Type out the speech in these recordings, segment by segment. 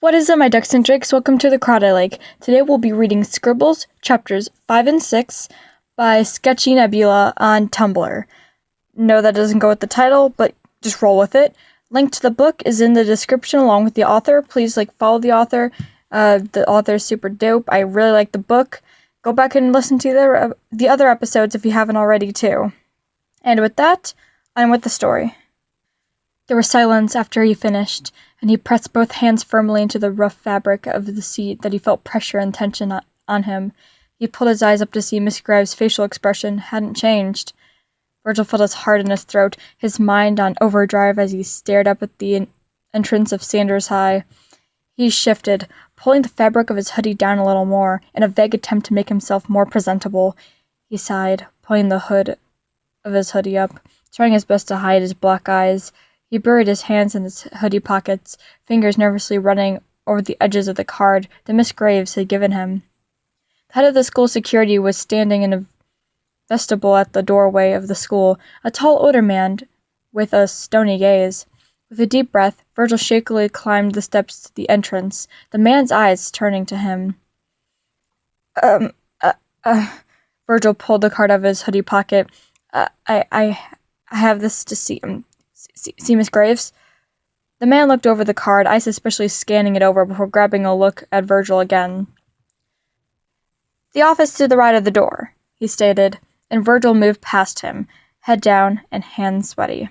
What is up, my ducks and drakes? Welcome to the Crowdeye Lake. Today we'll be reading Scribbles, chapters 5 and 6 by sketchynebula on Tumblr. No, that doesn't go with the title, but just roll with it. Link to the book is in the description along with the author. Please follow the author. The author is super dope. I really like the book. Go back and listen to the other episodes if you haven't already too. And with that, on with the story. There was silence after he finished, and he pressed both hands firmly into the rough fabric of the seat that he felt pressure and tension on him. He pulled his eyes up to see Miss Graves' facial expression hadn't changed. Virgil felt his heart in his throat, his mind on overdrive as he stared up at the entrance of Sanders High. He shifted, pulling the fabric of his hoodie down a little more, in a vague attempt to make himself more presentable. He sighed, pulling the hood of his hoodie up, trying his best to hide his black eyes. He buried his hands in his hoodie pockets, fingers nervously running over the edges of the card that Miss Graves had given him. The head of the school security was standing in a vestibule at the doorway of the school, a tall older man with a stony gaze. With a deep breath, Virgil shakily climbed the steps to the entrance, the man's eyes turning to him. Virgil pulled the card out of his hoodie pocket. I have this to see. See Miss Graves? The man looked over the card, eyes suspiciously scanning it over before grabbing a look at Virgil again. "The office to the right of the door," he stated, and Virgil moved past him, head down and hands sweaty.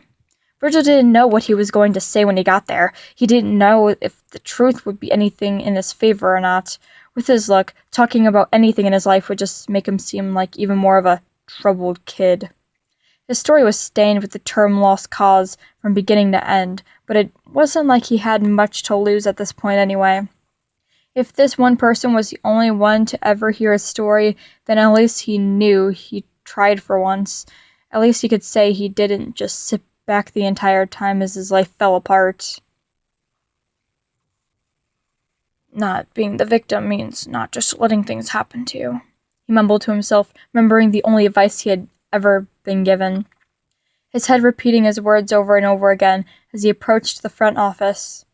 Virgil didn't know what he was going to say when he got there. He didn't know if the truth would be anything in his favor or not. With his look, talking about anything in his life would just make him seem like even more of a troubled kid. His story was stained with the term lost cause from beginning to end, but it wasn't like he had much to lose at this point anyway. If this one person was the only one to ever hear his story, then at least he knew he tried for once. At least he could say he didn't just sit back the entire time as his life fell apart. Not being the victim means not just letting things happen to you, he mumbled to himself, remembering the only advice he had ever been given. His head repeating his words over and over again as he approached the front office.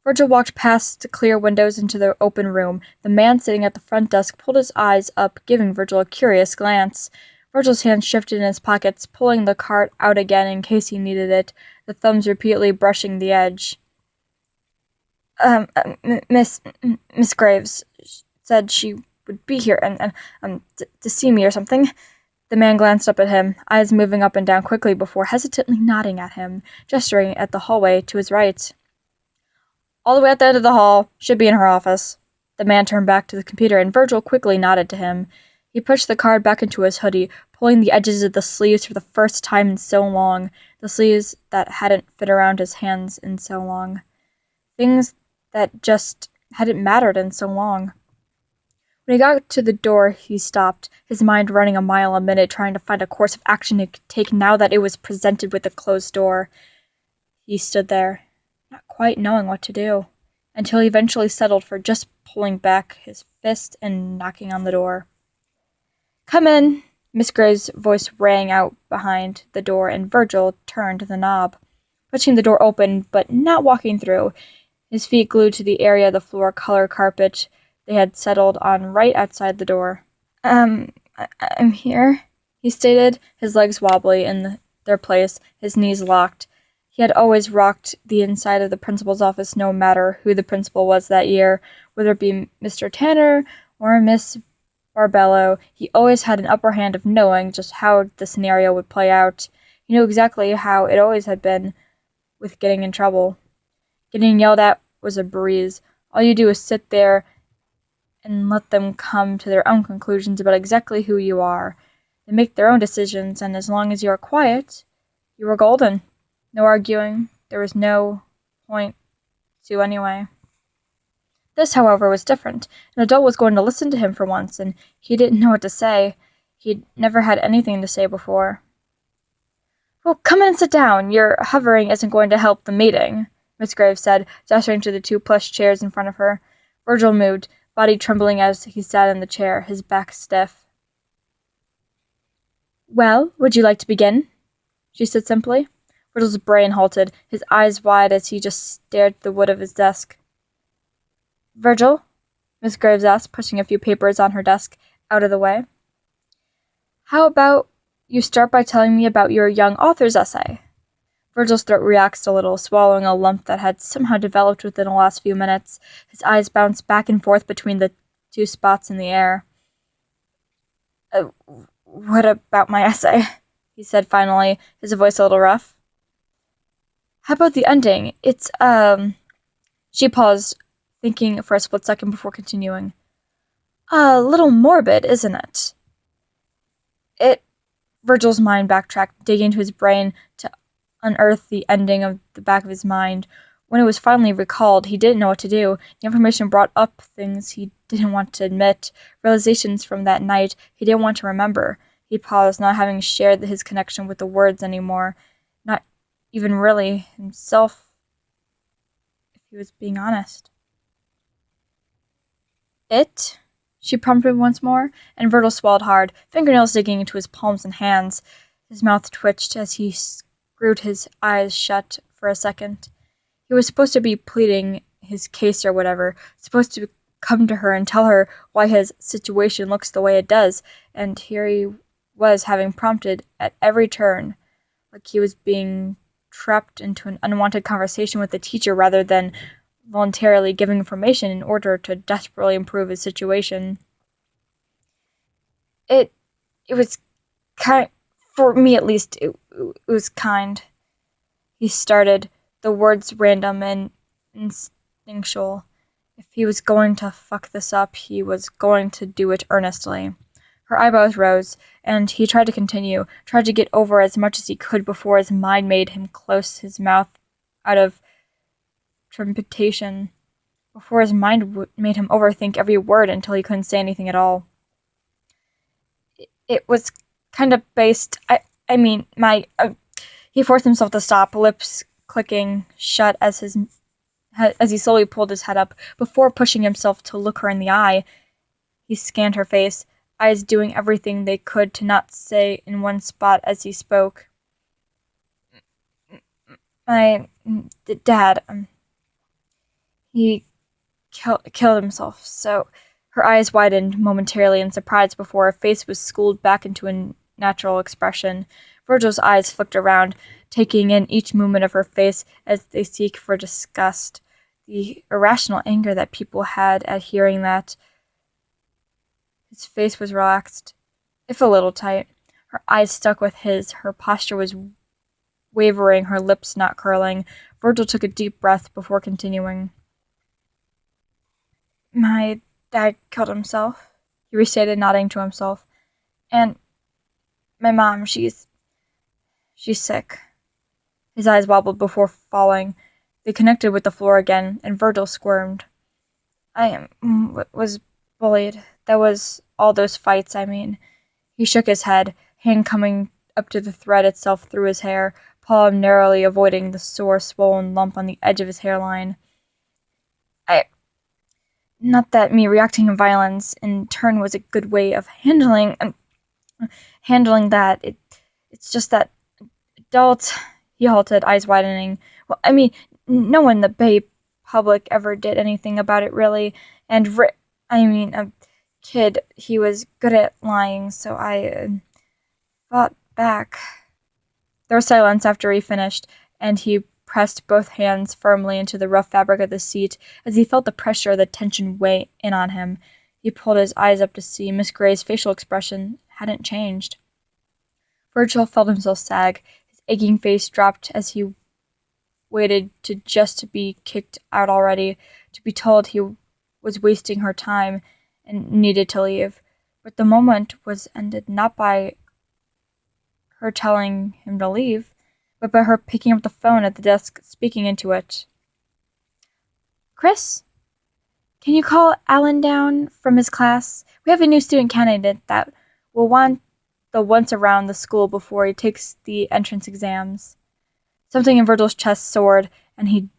Virgil walked past the clear windows into the open room. The man sitting at the front desk pulled his eyes up, giving Virgil a curious glance. Virgil's hands shifted in his pockets, pulling the card out again in case he needed it, the thumbs repeatedly brushing the edge. Miss Graves said she would be here and to see me or something." The man glanced up at him, eyes moving up and down quickly before hesitantly nodding at him, gesturing at the hallway to his right. "All the way at the end of the hall. Should be in her office." The man turned back to the computer, and Virgil quickly nodded to him. He pushed the card back into his hoodie, pulling the edges of the sleeves for the first time in so long, the sleeves that hadn't fit around his hands in so long. Things that just hadn't mattered in so long. When he got to the door, he stopped, his mind running a mile a minute, trying to find a course of action he could take now that it was presented with a closed door. He stood there, not quite knowing what to do, until he eventually settled for just pulling back his fist and knocking on the door. "Come in," Miss Graves' voice rang out behind the door, and Virgil turned the knob, pushing the door open but not walking through, his feet glued to the area of the floor color carpet they had settled on right outside the door. I'm here," he stated, his legs wobbly in their place, his knees locked. He had always rocked the inside of the principal's office no matter who the principal was that year, whether it be Mr. Tanner or Miss Barbello. He always had an upper hand of knowing just how the scenario would play out. He knew exactly how it always had been with getting in trouble. Getting yelled at was a breeze. All you do is sit there and let them come to their own conclusions about exactly who you are. They make their own decisions, and as long as you are quiet, you are golden. No arguing. There was no point to anyway. This, however, was different. An adult was going to listen to him for once, and he didn't know what to say. He'd never had anything to say before. "Well, come in and sit down. Your hovering isn't going to help the meeting," Miss Graves said, gesturing to the 2 plush chairs in front of her. Virgil moved, body trembling as he sat in the chair, his back stiff. "Well, would you like to begin?" she said simply. Virgil's brain halted, his eyes wide as he just stared at the wood of his desk. "Virgil?" Miss Graves asked, pushing a few papers on her desk out of the way. "How about you start by telling me about your young author's essay?" Virgil's throat relaxed a little, swallowing a lump that had somehow developed within the last few minutes. His eyes bounced back and forth between the two spots in the air. What about my essay?" he said finally, his voice a little rough. "How about the ending? It's, She paused, thinking for a split second before continuing. "A little morbid, isn't it?" Virgil's mind backtracked, digging into his brain to unearth the ending of the back of his mind. When it was finally recalled, he didn't know what to do. The information brought up things he didn't want to admit, realizations from that night he didn't want to remember. He paused, not having shared his connection with the words anymore, not even really himself, if he was being honest. "It?" she prompted once more, and Virgil swallowed hard, fingernails digging into his palms and hands. His mouth twitched as he screwed his eyes shut for a second. He was supposed to be pleading his case or whatever, supposed to come to her and tell her why his situation looks the way it does, and here he was having prompted at every turn, like he was being trapped into an unwanted conversation with a teacher rather than voluntarily giving information in order to desperately improve his situation. It was kind, for me at least, it was kind. He started, the words random and instinctual. If he was going to fuck this up, he was going to do it earnestly. Her eyebrows rose, and he tried to continue, tried to get over as much as he could before his mind made him close his mouth out of trepidation, before his mind made him overthink every word until he couldn't say anything at all. It was kind of based, he forced himself to stop, lips clicking shut as he slowly pulled his head up, before pushing himself to look her in the eye. He scanned her face, eyes doing everything they could to not stay in one spot as he spoke. "My dad, he killed himself, so..." Her eyes widened momentarily in surprise before her face was schooled back into a natural expression. Virgil's eyes flicked around, taking in each movement of her face as they seek for disgust, the irrational anger that people had at hearing that. His face was relaxed, if a little tight. Her eyes stuck with his, her posture was wavering, her lips not curling. Virgil took a deep breath before continuing. "My dad killed himself," he restated, nodding to himself. "And my mom, she's sick." His eyes wobbled before falling. They connected with the floor again, and Virgil squirmed. "I was bullied. That was all those fights, I mean." He shook his head, hand coming up to the thread itself through his hair, palm narrowly avoiding the sore, swollen lump on the edge of his hairline. Not that me reacting in violence in turn was a good way of handling that. It's just that adults..." He halted, eyes widening. "Well, no one in the Bay public ever did anything about it, really. And a kid, he was good at lying, so I fought back." There was silence after he finished, and he pressed both hands firmly into the rough fabric of the seat as he felt the pressure of the tension weigh in on him. He pulled his eyes up to see Miss Gray's facial expression hadn't changed. Virgil felt himself sag. His aching face dropped as he waited to be kicked out already, to be told he was wasting her time and needed to leave. But the moment was ended not by her telling him to leave, but by her picking up the phone at the desk, speaking into it. "Chris? Can you call Alan down from his class? We have a new student candidate that will want the once around the school before he takes the entrance exams." Something in Virgil's chest soared, and he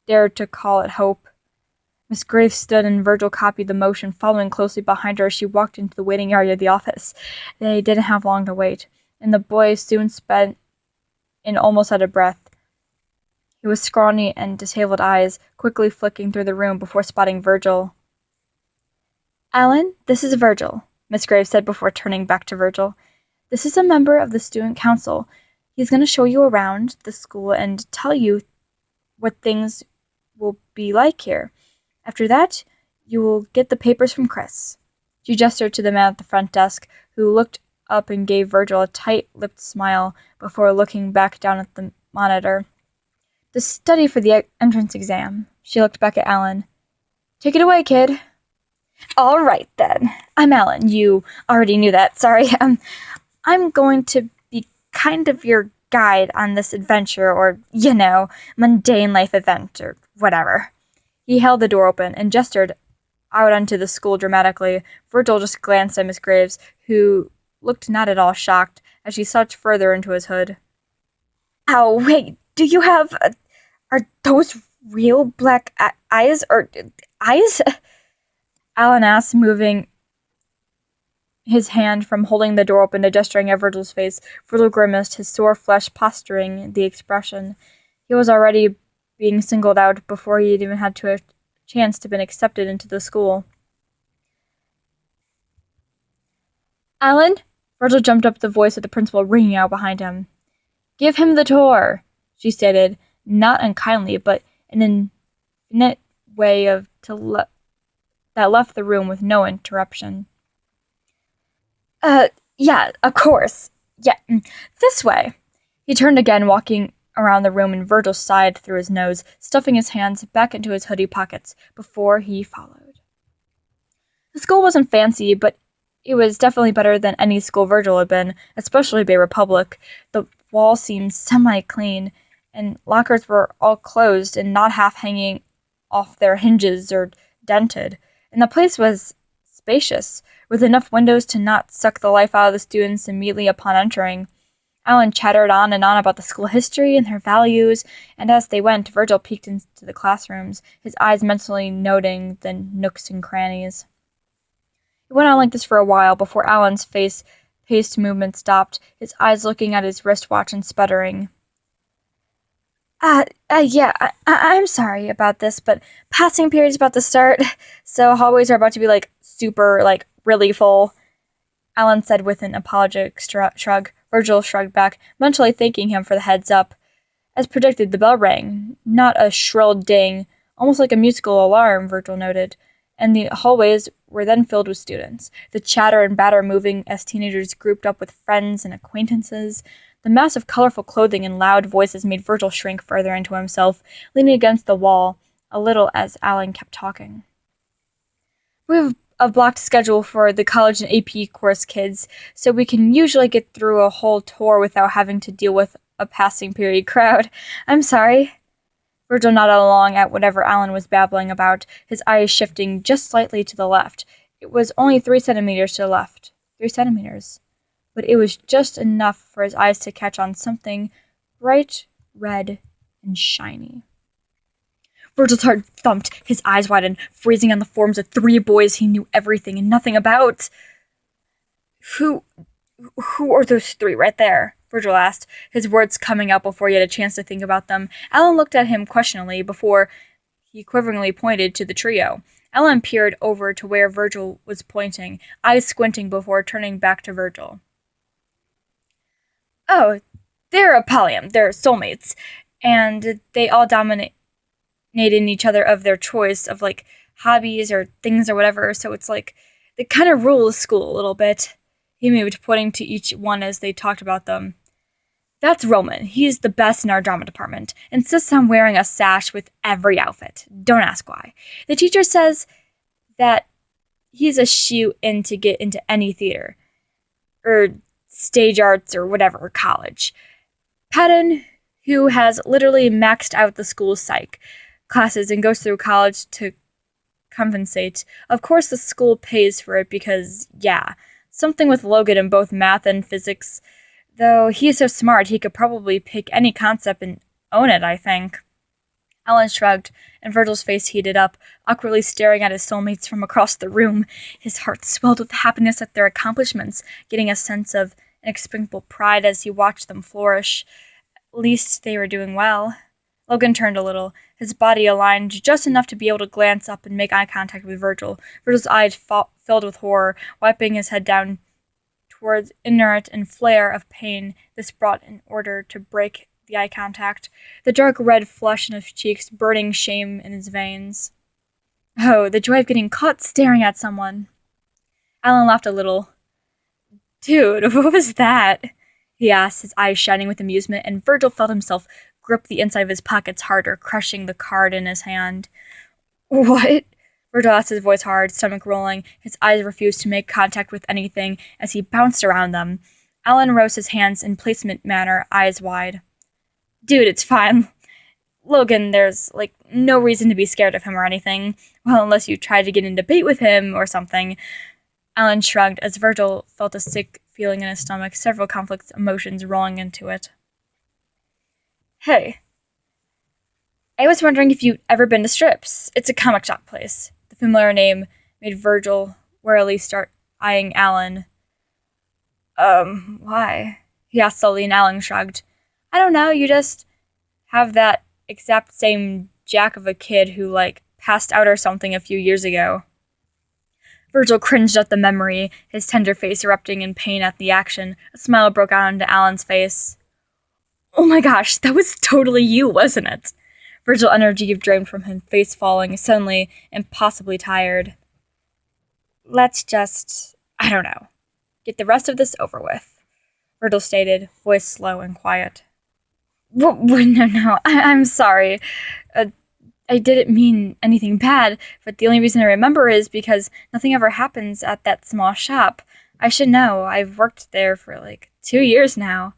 dared to call it hope. Miss Graves stood, and Virgil copied the motion, following closely behind her as she walked into the waiting area of the office. They didn't have long to wait, and the boy soon sped in almost out of breath. He was scrawny and disheveled eyes, quickly flicking through the room before spotting Virgil. Alan, this is Virgil, Miss Graves said before turning back to Virgil. This is a member of the student council. He's going to show you around the school and tell you what things will be like here. After that, you will get the papers from Chris. She gestured to the man at the front desk, who looked up and gave Virgil a tight-lipped smile before looking back down at the monitor. To study for the entrance exam. She looked back at Alan. Take it away, kid. All right, then. I'm Alan. You already knew that. Sorry. I'm going to be kind of your guide on this adventure or, mundane life event or whatever. He held the door open and gestured out onto the school dramatically. Virgil just glanced at Miss Graves, who looked not at all shocked as she saw further into his hood. Oh, wait, do you have... are those real black eyes? Or eyes? Alan asked, moving his hand from holding the door open to gesturing at Virgil's face. Virgil grimaced, his sore flesh posturing the expression. He was already being singled out before he had even had a chance to be accepted into the school. Alan? Virgil jumped up, the voice of the principal ringing out behind him. Give him the tour, she stated, not unkindly, but in an infinite way that left the room with no interruption. Yeah, of course. Yeah, this way. He turned again, walking around the room, and Virgil sighed through his nose, stuffing his hands back into his hoodie pockets before he followed. The school wasn't fancy, but it was definitely better than any school Virgil had been, especially Bay Republic. The walls seemed semi-clean, and lockers were all closed and not half hanging off their hinges or dented. And the place was spacious, with enough windows to not suck the life out of the students immediately upon entering. Alan chattered on and on about the school history and their values, and as they went, Virgil peeked into the classrooms, his eyes mentally noting the nooks and crannies. It went on like this for a while before Alan's paced movement stopped, his eyes looking at his wristwatch and sputtering. I'm sorry about this, but passing period's about to start, so hallways are about to be, super, really full, Alan said with an apologetic shrug. Virgil shrugged back, mentally thanking him for the heads up. As predicted, the bell rang, not a shrill ding, almost like a musical alarm, Virgil noted, and the hallways were then filled with students, the chatter and batter moving as teenagers grouped up with friends and acquaintances. The mass of colorful clothing and loud voices made Virgil shrink further into himself, leaning against the wall, a little as Alan kept talking. We have a blocked schedule for the college and AP course kids, so we can usually get through a whole tour without having to deal with a passing period crowd. I'm sorry. Virgil nodded along at whatever Alan was babbling about, his eyes shifting just slightly to the left. It was only 3 centimeters to the left. 3 centimeters. But it was just enough for his eyes to catch on something bright, red, and shiny. Virgil's heart thumped, his eyes widened, freezing on the forms of 3 boys he knew everything and nothing about. Who are those 3 right there? Virgil asked, his words coming out before he had a chance to think about them. Alan looked at him questioningly before he quiveringly pointed to the trio. Alan peered over to where Virgil was pointing, eyes squinting before turning back to Virgil. Oh, they're a polyam. They're soulmates. And they all dominate in each other of their choice of, hobbies or things or whatever. So it's they kind of rule the school a little bit. He moved, pointing to each one as they talked about them. That's Roman. He's the best in our drama department. Insists on wearing a sash with every outfit. Don't ask why. The teacher says that he's a shoe-in to get into any theater. Or stage arts or whatever, college. Patton, who has literally maxed out the school's psych classes and goes through college to compensate. Of course the school pays for it because, something with Logan in both math and physics. Though he's so smart, he could probably pick any concept and own it, I think. Alan shrugged, and Virgil's face heated up, awkwardly staring at his soulmates from across the room. His heart swelled with happiness at their accomplishments, getting a sense of inexplicable pride as he watched them flourish. At least they were doing well. Logan turned a little, his body aligned just enough to be able to glance up and make eye contact with Virgil. Virgil's eyes filled with horror, wiping his head down towards inert and flare of pain this brought in order to break the eye contact, the dark red flush in his cheeks, burning shame in his veins. Oh, the joy of getting caught staring at someone. Alan laughed a little. Dude, what was that? He asked, his eyes shining with amusement, and Virgil felt himself grip the inside of his pockets harder, crushing the card in his hand. What? Virgil asked, his voice hard, stomach rolling. His eyes refused to make contact with anything as he bounced around them. Alan rose his hands in placement manner, eyes wide. Dude, it's fine. Logan, there's, no reason to be scared of him or anything. Well, unless you try to get in debate with him or something. Alan shrugged as Virgil felt a sick feeling in his stomach, several conflicts emotions rolling into it. Hey. I was wondering if you'd ever been to Strips. It's a comic shop place. The familiar name made Virgil warily start eyeing Alan. Why? He asked slowly, and Alan shrugged. I don't know, you just have that exact same jack of a kid who, passed out or something a few years ago. Virgil cringed at the memory, his tender face erupting in pain at the action. A smile broke out onto Alan's face. Oh my gosh, that was totally you, wasn't it? Virgil's energy drained from him, face falling, suddenly impossibly tired. Let's just, I don't know, get the rest of this over with, Virgil stated, voice slow and quiet. No, I'm sorry. I didn't mean anything bad, but the only reason I remember is because nothing ever happens at that small shop. I should know. I've worked there for 2 years now.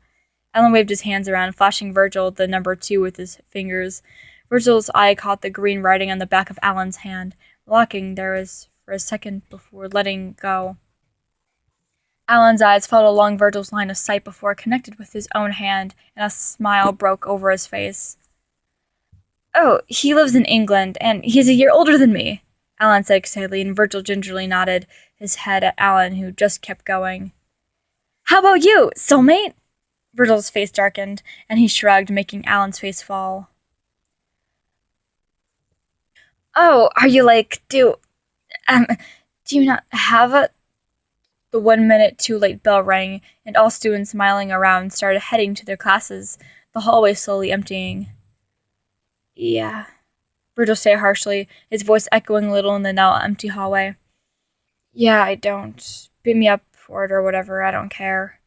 Alan waved his hands around, flashing Virgil the number 2 with his fingers. Virgil's eye caught the green writing on the back of Alan's hand, locking there for a second before letting go. Alan's eyes followed along Virgil's line of sight before it connected with his own hand, and a smile broke over his face. Oh, he lives in England, and he's a year older than me, Alan said excitedly, and Virgil gingerly nodded his head at Alan, who just kept going. How about you, soulmate? Virgil's face darkened, and he shrugged, making Alan's face fall. Oh, are you do you not have a... The 1 minute too late bell rang, and all students smiling around started heading to their classes, the hallway slowly emptying. Yeah, Virgil said harshly, his voice echoing a little in the now empty hallway. Yeah, I don't. Beat me up for it or whatever, I don't care.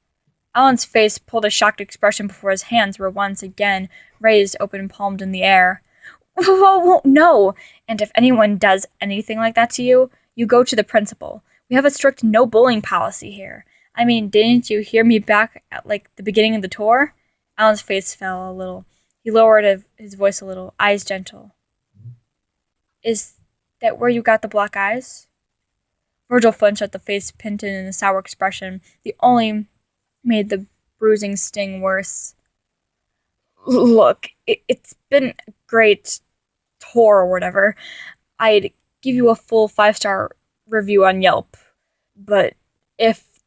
Alan's face pulled a shocked expression before his hands were once again raised, open-palmed in the air. Whoa, no! And if anyone does anything like that to you, you go to the principal. We have a strict no-bullying policy here. I mean, didn't you hear me back at, the beginning of the tour? Alan's face fell a little. He lowered his voice a little, eyes gentle. Is that where you got the black eyes? Virgil flinched at the face pinned in a sour expression. The only made the bruising sting worse. Look, it's been a great tour or whatever. I'd give you a full 5-star review on Yelp. But if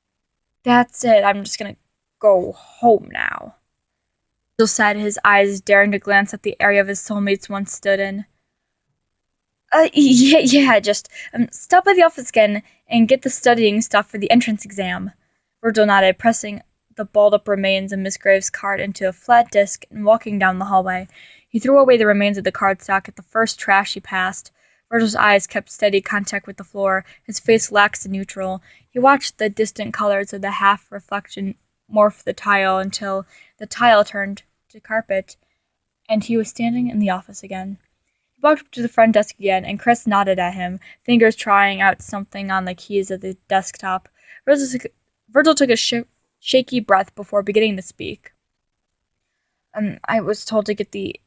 that's it, I'm just gonna go home now. Virgil said, his eyes daring to glance at the area of his soulmates once stood in. Yeah, just stop by the office again and get the studying stuff for the entrance exam. Virgil nodded, pressing the balled-up remains of Miss Graves' card into a flat disc and walking down the hallway. He threw away the remains of the cardstock at the first trash he passed. Virgil's eyes kept steady contact with the floor, his face lax and neutral. He watched the distant colors of the half-reflection morph the tile until the tile turned to carpet, and he was standing in the office again. He walked up to the front desk again, and Chris nodded at him, fingers trying out something on the keys of the desktop. Virgil took a shaky breath before beginning to speak. I was told to get the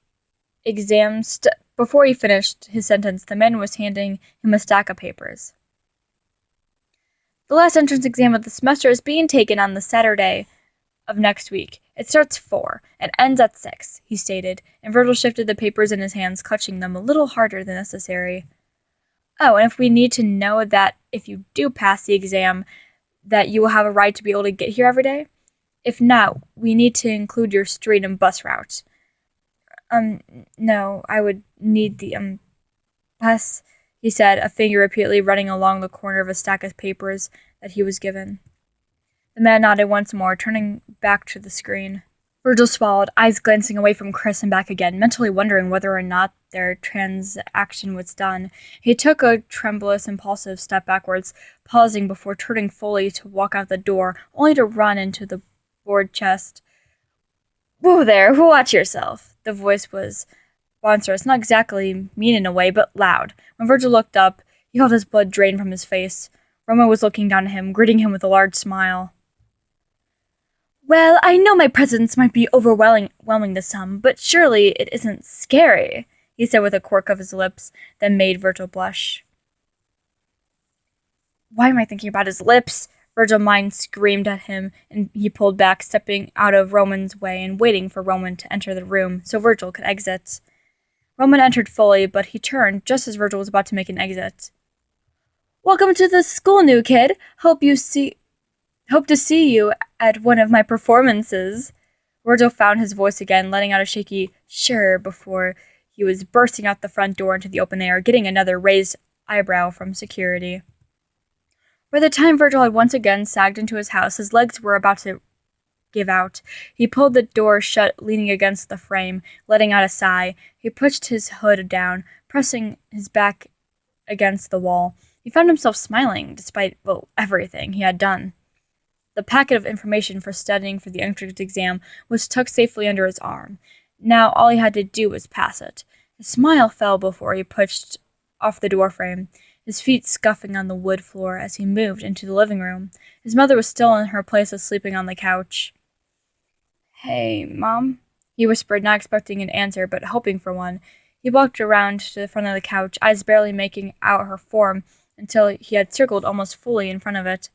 exams... Before he finished his sentence, the man was handing him a stack of papers. The last entrance exam of the semester is being taken on the Saturday of next week. It starts 4 and ends at 6, he stated, and Virgil shifted the papers in his hands, clutching them a little harder than necessary. Oh, and if we need to know that if you do pass the exam, that you will have a right to be able to get here every day? If not, we need to include your street and bus route. No, I would need the, pass, he said, a finger repeatedly running along the corner of a stack of papers that he was given. The man nodded once more, turning back to the screen. Virgil swallowed, eyes glancing away from Chris and back again, mentally wondering whether or not their transaction was done. He took a tremulous, impulsive step backwards, pausing before turning fully to walk out the door, only to run into the board chest. "Whoa there, watch yourself." The voice was boisterous, not exactly mean in a way, but loud. When Virgil looked up, he felt his blood drain from his face. Roma was looking down at him, greeting him with a large smile. "Well, I know my presence might be overwhelming to some, but surely it isn't scary," he said with a quirk of his lips that made Virgil blush. Why am I thinking about his lips? Virgil's mind screamed at him, and he pulled back, stepping out of Roman's way and waiting for Roman to enter the room so Virgil could exit. Roman entered fully, but he turned just as Virgil was about to make an exit. "Welcome to the school, new kid. Hope to see you at one of my performances." Virgil found his voice again, letting out a shaky "sure" before he was bursting out the front door into the open air, getting another raised eyebrow from security. By the time Virgil had once again sagged into his house, his legs were about to give out. He pulled the door shut, leaning against the frame, letting out a sigh. He pushed his hood down, pressing his back against the wall. He found himself smiling, despite, everything he had done. The packet of information for studying for the entrance exam was tucked safely under his arm. Now all he had to do was pass it. His smile fell before he pushed off the doorframe, his feet scuffing on the wood floor as he moved into the living room. His mother was still in her place of sleeping on the couch. "Hey, Mom," he whispered, not expecting an answer, but hoping for one. He walked around to the front of the couch, eyes barely making out her form, until he had circled almost fully in front of it.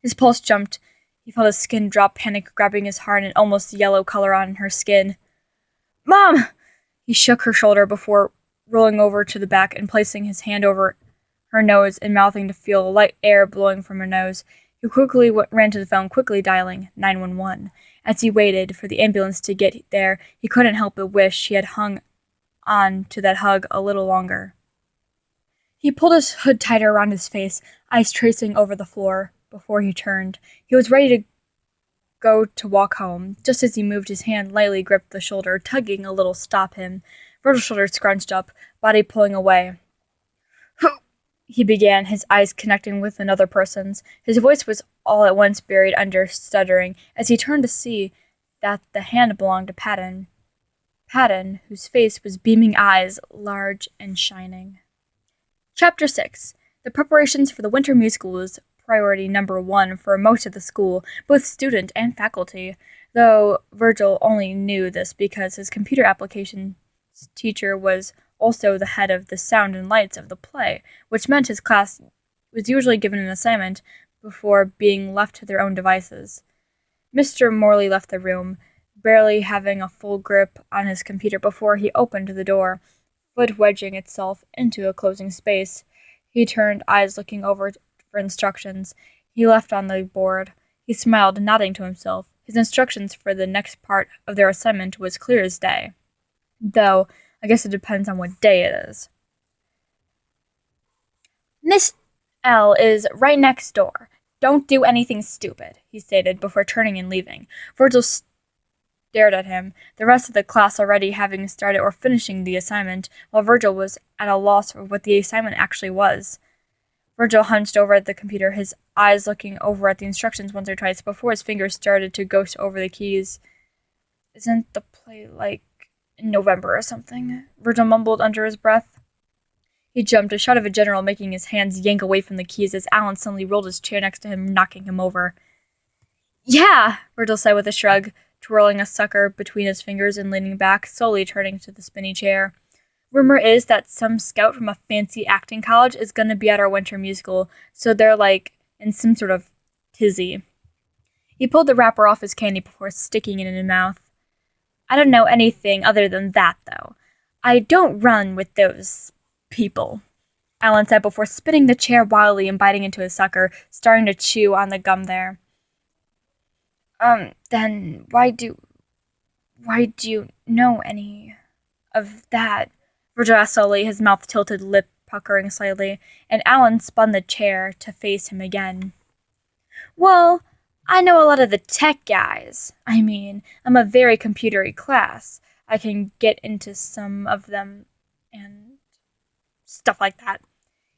His pulse jumped. He felt his skin drop, panic grabbing his heart and almost yellow color on her skin. "Mom!" He shook her shoulder before rolling over to the back and placing his hand over her nose and mouthing to feel light air blowing from her nose. He quickly ran to the phone, quickly dialing 911. As he waited for the ambulance to get there, he couldn't help but wish he had hung on to that hug a little longer. He pulled his hood tighter around his face, eyes tracing over the floor, before he turned. He was ready to go to walk home, just as he moved his hand lightly gripped the shoulder, tugging a little to stop him. Virgil's shoulders scrunched up, body pulling away. He began, his eyes connecting with another person's. His voice was all at once buried under stuttering, as he turned to see that the hand belonged to Patton. Patton, whose face was beaming eyes, large and shining. Chapter 6. The preparations for the winter musical was priority number 1 for most of the school, both student and faculty, though Virgil only knew this because his computer applications teacher was also the head of the sound and lights of the play, which meant his class was usually given an assignment before being left to their own devices. Mr. Morley left the room, barely having a full grip on his computer before he opened the door, foot wedging itself into a closing space. He turned, eyes looking over for instructions he left on the board. He smiled, nodding to himself. His instructions for the next part of their assignment was clear as day. Though, I guess it depends on what day it is. "Miss L is right next door. Don't do anything stupid," he stated before turning and leaving. Virgil stared at him, the rest of the class already having started or finishing the assignment, while Virgil was at a loss for what the assignment actually was. Virgil hunched over at the computer, his eyes looking over at the instructions once or twice before his fingers started to ghost over the keys. "Isn't the play like in November or something?" Virgil mumbled under his breath. He jumped, a shot of a general making his hands yank away from the keys as Alan suddenly rolled his chair next to him, knocking him over. "Yeah," Virgil said with a shrug, twirling a sucker between his fingers and leaning back, slowly turning to the spinny chair. "Rumor is that some scout from a fancy acting college is going to be at our winter musical, so they're in some sort of tizzy." He pulled the wrapper off his candy before sticking it in his mouth. "I don't know anything other than that, though. I don't run with those people," Alan said before spinning the chair wildly and biting into his sucker, starting to chew on the gum there. Then why do Why do you know any of that? Virgil asked slowly, his mouth tilted, lip puckering slightly, and Alan spun the chair to face him again. Well, I know a lot of the tech guys. I mean, I'm a very computery class. I can get into some of them and stuff like that.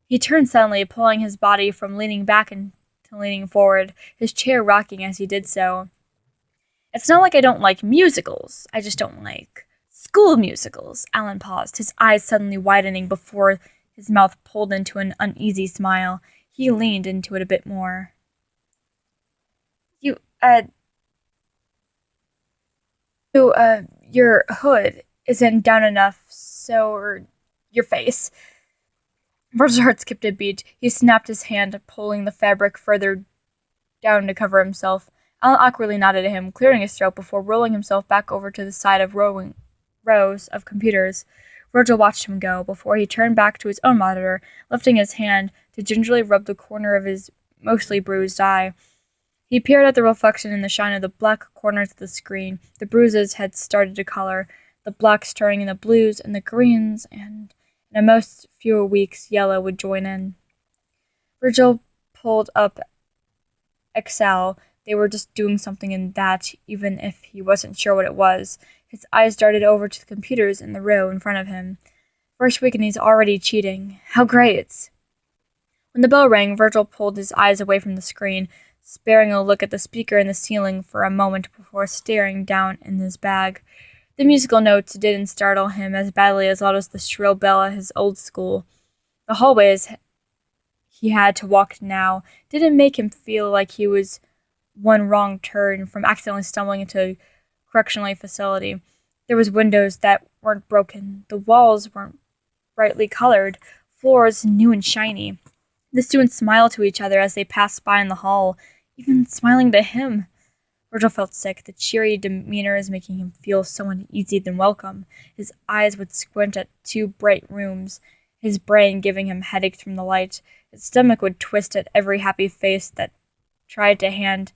He turned suddenly, pulling his body from leaning back into leaning forward, his chair rocking as he did so. It's not like I don't like musicals. I just don't like school musicals. Alan paused, his eyes suddenly widening before his mouth pulled into an uneasy smile. He leaned into it a bit more. Your hood isn't down enough, or your face. Virgil's heart skipped a beat. He snapped his hand, pulling the fabric further down to cover himself. Alan awkwardly nodded at him, clearing his throat before rolling himself back over to the side of rows of computers. Virgil watched him go, before he turned back to his own monitor, lifting his hand to gingerly rub the corner of his mostly bruised eye. He peered at the reflection in the shine of the black corners of the screen. The bruises had started to color, the blacks turning into blues and the greens, and in a most few weeks yellow would join in. Virgil pulled up Excel. They were just doing something in that, even if he wasn't sure what it was. His eyes darted over to the computers in the row in front of him. First week and he's already cheating. How great! When the bell rang, Virgil pulled his eyes away from the screen, sparing a look at the speaker in the ceiling for a moment before staring down in his bag. The musical notes didn't startle him as badly as loud as the shrill bell at his old school. The hallways he had to walk now didn't make him feel like he was one wrong turn from accidentally stumbling into a correctional facility. There was windows that weren't broken. The walls weren't brightly colored. Floors new and shiny. The students smiled to each other as they passed by in the hall, even smiling to him. Virgil felt sick. The cheery demeanor was making him feel so uneasy than welcome. His eyes would squint at two bright rooms, his brain giving him headaches from the light. His stomach would twist at every happy face that tried to hand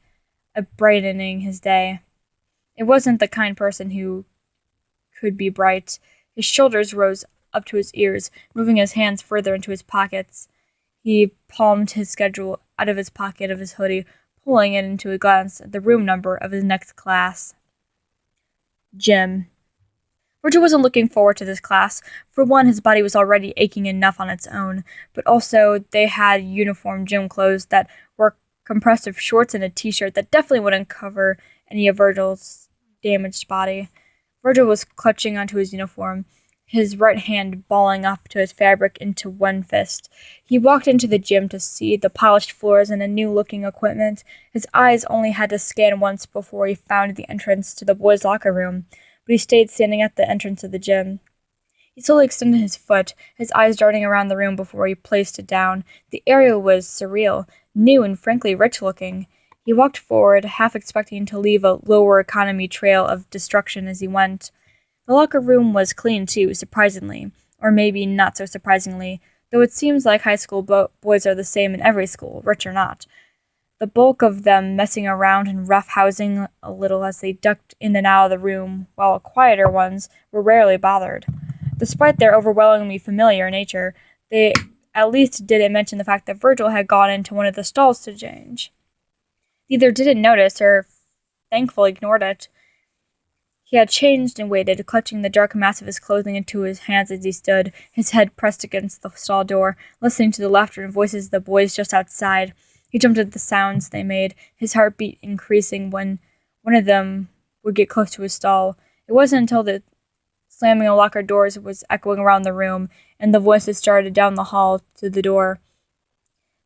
a brightening his day. It wasn't the kind person who could be bright. His shoulders rose up to his ears, moving his hands further into his pockets. He palmed his schedule out of his pocket of his hoodie, pulling it into a glance at the room number of his next class. Gym. Virgil wasn't looking forward to this class. For one, his body was already aching enough on its own, but also they had uniform gym clothes that were compressive shorts and a t-shirt that definitely wouldn't cover any of Virgil's damaged body. Virgil was clutching onto his uniform, his right hand balling up to his fabric into one fist. He walked into the gym to see the polished floors and the new-looking equipment. His eyes only had to scan once before he found the entrance to the boys' locker room, but he stayed standing at the entrance of the gym. He slowly extended his foot, his eyes darting around the room before he placed it down. The area was surreal, new and frankly rich-looking. He walked forward, half expecting to leave a lower economy trail of destruction as he went. The locker room was clean too, surprisingly, or maybe not so surprisingly, though it seems like high school boys are the same in every school, rich or not. The bulk of them messing around and roughhousing a little as they ducked in and out of the room, while quieter ones were rarely bothered. Despite their overwhelmingly familiar nature, they at least didn't mention the fact that Virgil had gone into one of the stalls to change. They either didn't notice or thankfully ignored it. He had changed and waited, clutching the dark mass of his clothing into his hands as he stood, his head pressed against the stall door, listening to the laughter and voices of the boys just outside. He jumped at the sounds they made, his heartbeat increasing when one of them would get close to his stall. It wasn't until the slamming of locker doors was echoing around the room, and the voices started down the hall to the door,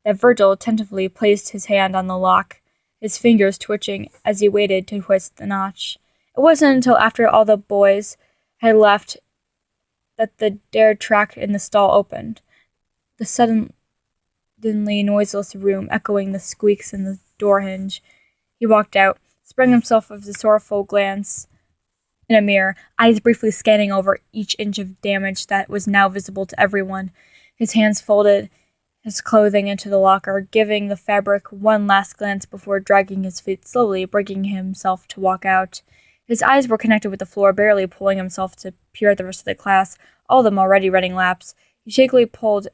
that Virgil attentively placed his hand on the lock, his fingers twitching as he waited to twist the notch. It wasn't until after all the boys had left that the dare track in the stall opened, the suddenly noiseless room echoing the squeaks in the door hinge. He walked out, sprang himself of the sorrowful glance in a mirror, eyes briefly scanning over each inch of damage that was now visible to everyone. His hands folded his clothing into the locker, giving the fabric one last glance before dragging his feet slowly, breaking himself to walk out. His eyes were connected with the floor, barely pulling himself to peer at the rest of the class, all of them already running laps. He shakily pulled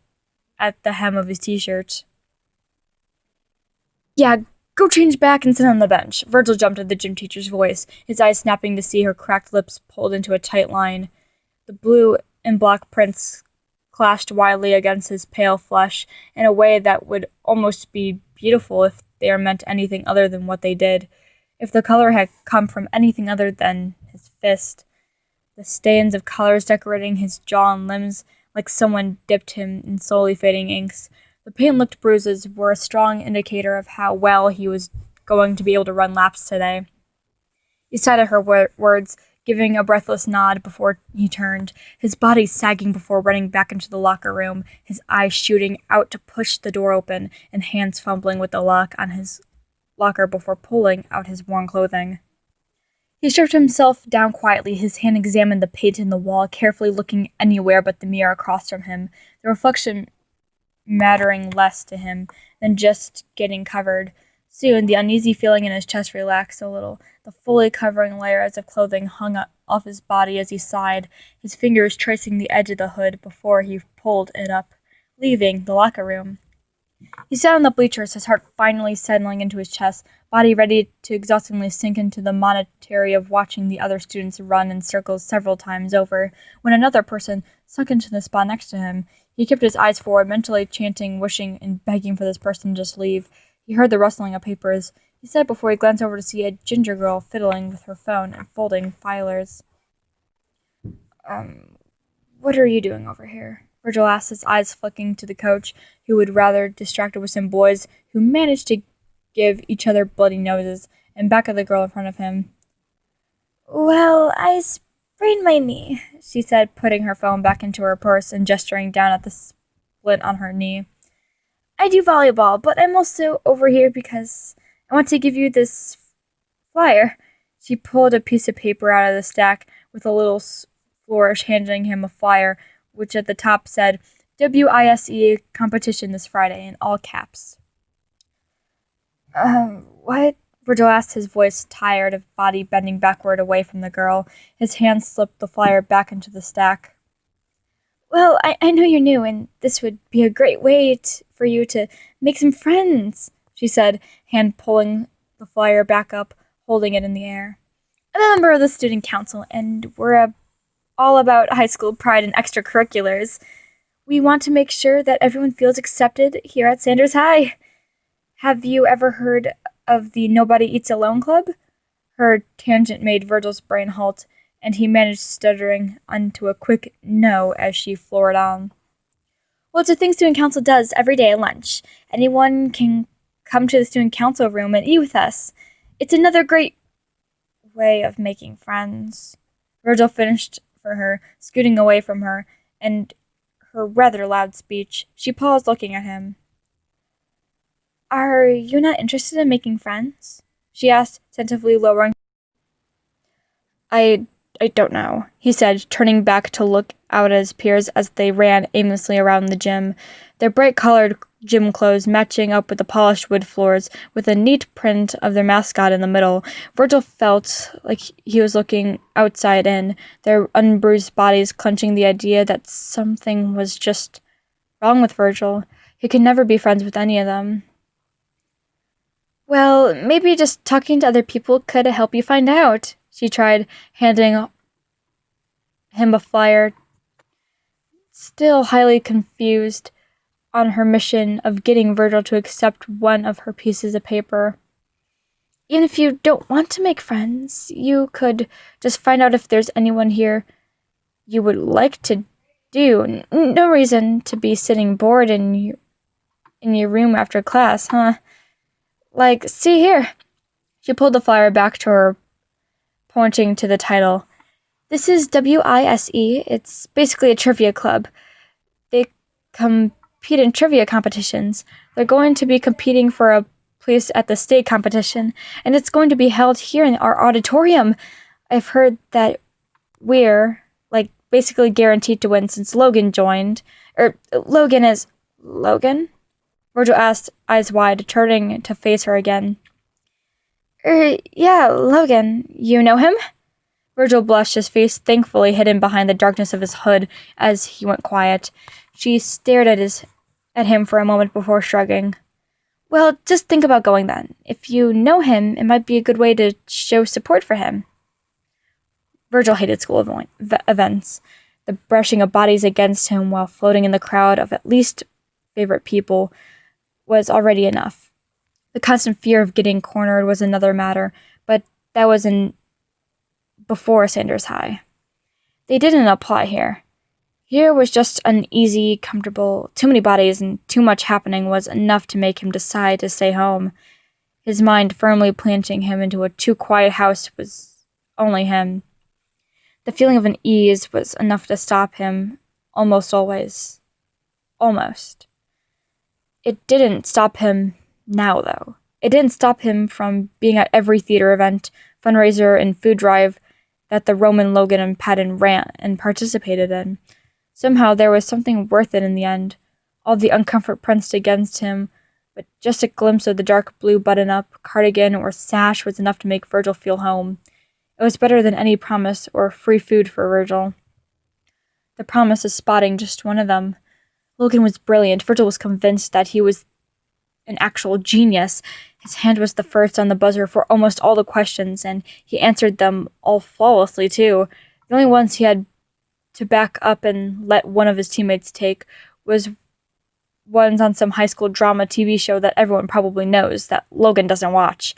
at the hem of his t-shirt. "Yeah, go change back and sit on the bench." Virgil jumped at the gym teacher's voice, his eyes snapping to see her cracked lips pulled into a tight line. The blue and black prints clashed wildly against his pale flesh in a way that would almost be beautiful if they are meant anything other than what they did. If the color had come from anything other than his fist, the stains of colors decorating his jaw and limbs like someone dipped him in slowly fading inks. The pain-licked bruises were a strong indicator of how well he was going to be able to run laps today. He sighed at her words, giving a breathless nod before he turned, his body sagging before running back into the locker room, his eyes shooting out to push the door open, and hands fumbling with the lock on his locker before pulling out his worn clothing. He stripped himself down quietly, his hand examined the paint in the wall, carefully looking anywhere but the mirror across from him, the reflection mattering less to him than just getting covered. Soon, the uneasy feeling in his chest relaxed a little. The fully covering layers of clothing hung off his body as he sighed, his fingers tracing the edge of the hood before he pulled it up, leaving the locker room. He sat on the bleachers, his heart finally settling into his chest, body ready to exhaustingly sink into the monotony of watching the other students run in circles several times over, when another person sunk into the spot next to him. He kept his eyes forward, mentally chanting, wishing, and begging for this person to just leave. He heard the rustling of papers. He said before he glanced over to see a ginger girl fiddling with her phone and folding filers. What are you doing over here?" Virgil asked, his eyes flicking to the coach, who would rather distracted with some boys who managed to give each other bloody noses, and back at the girl in front of him. "Well, I sprained my knee," she said, putting her phone back into her purse and gesturing down at the splint on her knee. "I do volleyball, but I'm also over here because I want to give you this flyer." She pulled a piece of paper out of the stack with a little flourish, handing him a flyer, which at the top said, "WISE competition this Friday," in all caps. What?" Virgil asked, his voice tired of body bending backward away from the girl. His hand slipped the flyer back into the stack. "Well, I know you're new, and this would be a great way for you to make some friends," she said, hand pulling the flyer back up, holding it in the air. "I'm a member of the student council, and we're all about high school pride and extracurriculars. We want to make sure that everyone feels accepted here at Sanders High. Have you ever heard of the Nobody Eats Alone Club?" Her tangent made Virgil's brain halt, and he managed stuttering onto a quick no as she floored on. "Well, it's a thing student council does every day at lunch. Anyone can come to the student council room and eat with us. It's another great way of making friends." Virgil finished for her, scooting away from her and her rather loud speech. She paused, looking at him. "Are you not interested in making friends?" she asked, tentatively lowering. I don't know," he said, turning back to look out at his peers as they ran aimlessly around the gym, their bright-colored gym clothes matching up with the polished wood floors, with a neat print of their mascot in the middle. Virgil felt like he was looking outside in, their unbruised bodies clenching the idea that something was just wrong with Virgil. He could never be friends with any of them. "Well, maybe just talking to other people could help you find out," she tried, handing him a flyer, still highly confused on her mission of getting Virgil to accept one of her pieces of paper. "Even if you don't want to make friends, you could just find out if there's anyone here you would like to do. No reason to be sitting bored in your room after class, huh? Like, see here." She pulled the flyer back to her, pointing to the title. "This is WISE. It's basically a trivia club. They compete in trivia competitions. They're going to be competing for a place at the state competition, and it's going to be held here in our auditorium. I've heard that we're, basically guaranteed to win since Logan joined. Logan is..." "Logan?" Virgil asked, eyes wide, turning to face her again. Yeah, Logan. You know him?" Virgil blushed, his face thankfully hidden behind the darkness of his hood as he went quiet. She stared at him for a moment before shrugging. Well, just think about going then. If you know him, it might be a good way to show support for him. Virgil hated school events. The brushing of bodies against him while floating in the crowd of at least favorite people was already enough. The constant fear of getting cornered was another matter, but that was before Sanders High. They didn't apply here. Here was just uneasy, comfortable, too many bodies and too much happening was enough to make him decide to stay home. His mind firmly planting him into a too quiet house was only him. The feeling of unease was enough to stop him, almost always. Almost. It didn't stop him now, though. It didn't stop him from being at every theater event, fundraiser, and food drive that the Roman, Logan, and Patton ran and participated in. Somehow there was something worth it in the end. All the uncomfort pressed against him, but just a glimpse of the dark blue button-up, cardigan, or sash was enough to make Virgil feel home. It was better than any promise or free food for Virgil. The promise of spotting just one of them. Logan was brilliant. Virgil was convinced that he was an actual genius. His hand was the first on the buzzer for almost all the questions, and he answered them all flawlessly, too. The only ones he had to back up and let one of his teammates take was ones on some high school drama TV show that everyone probably knows that Logan doesn't watch.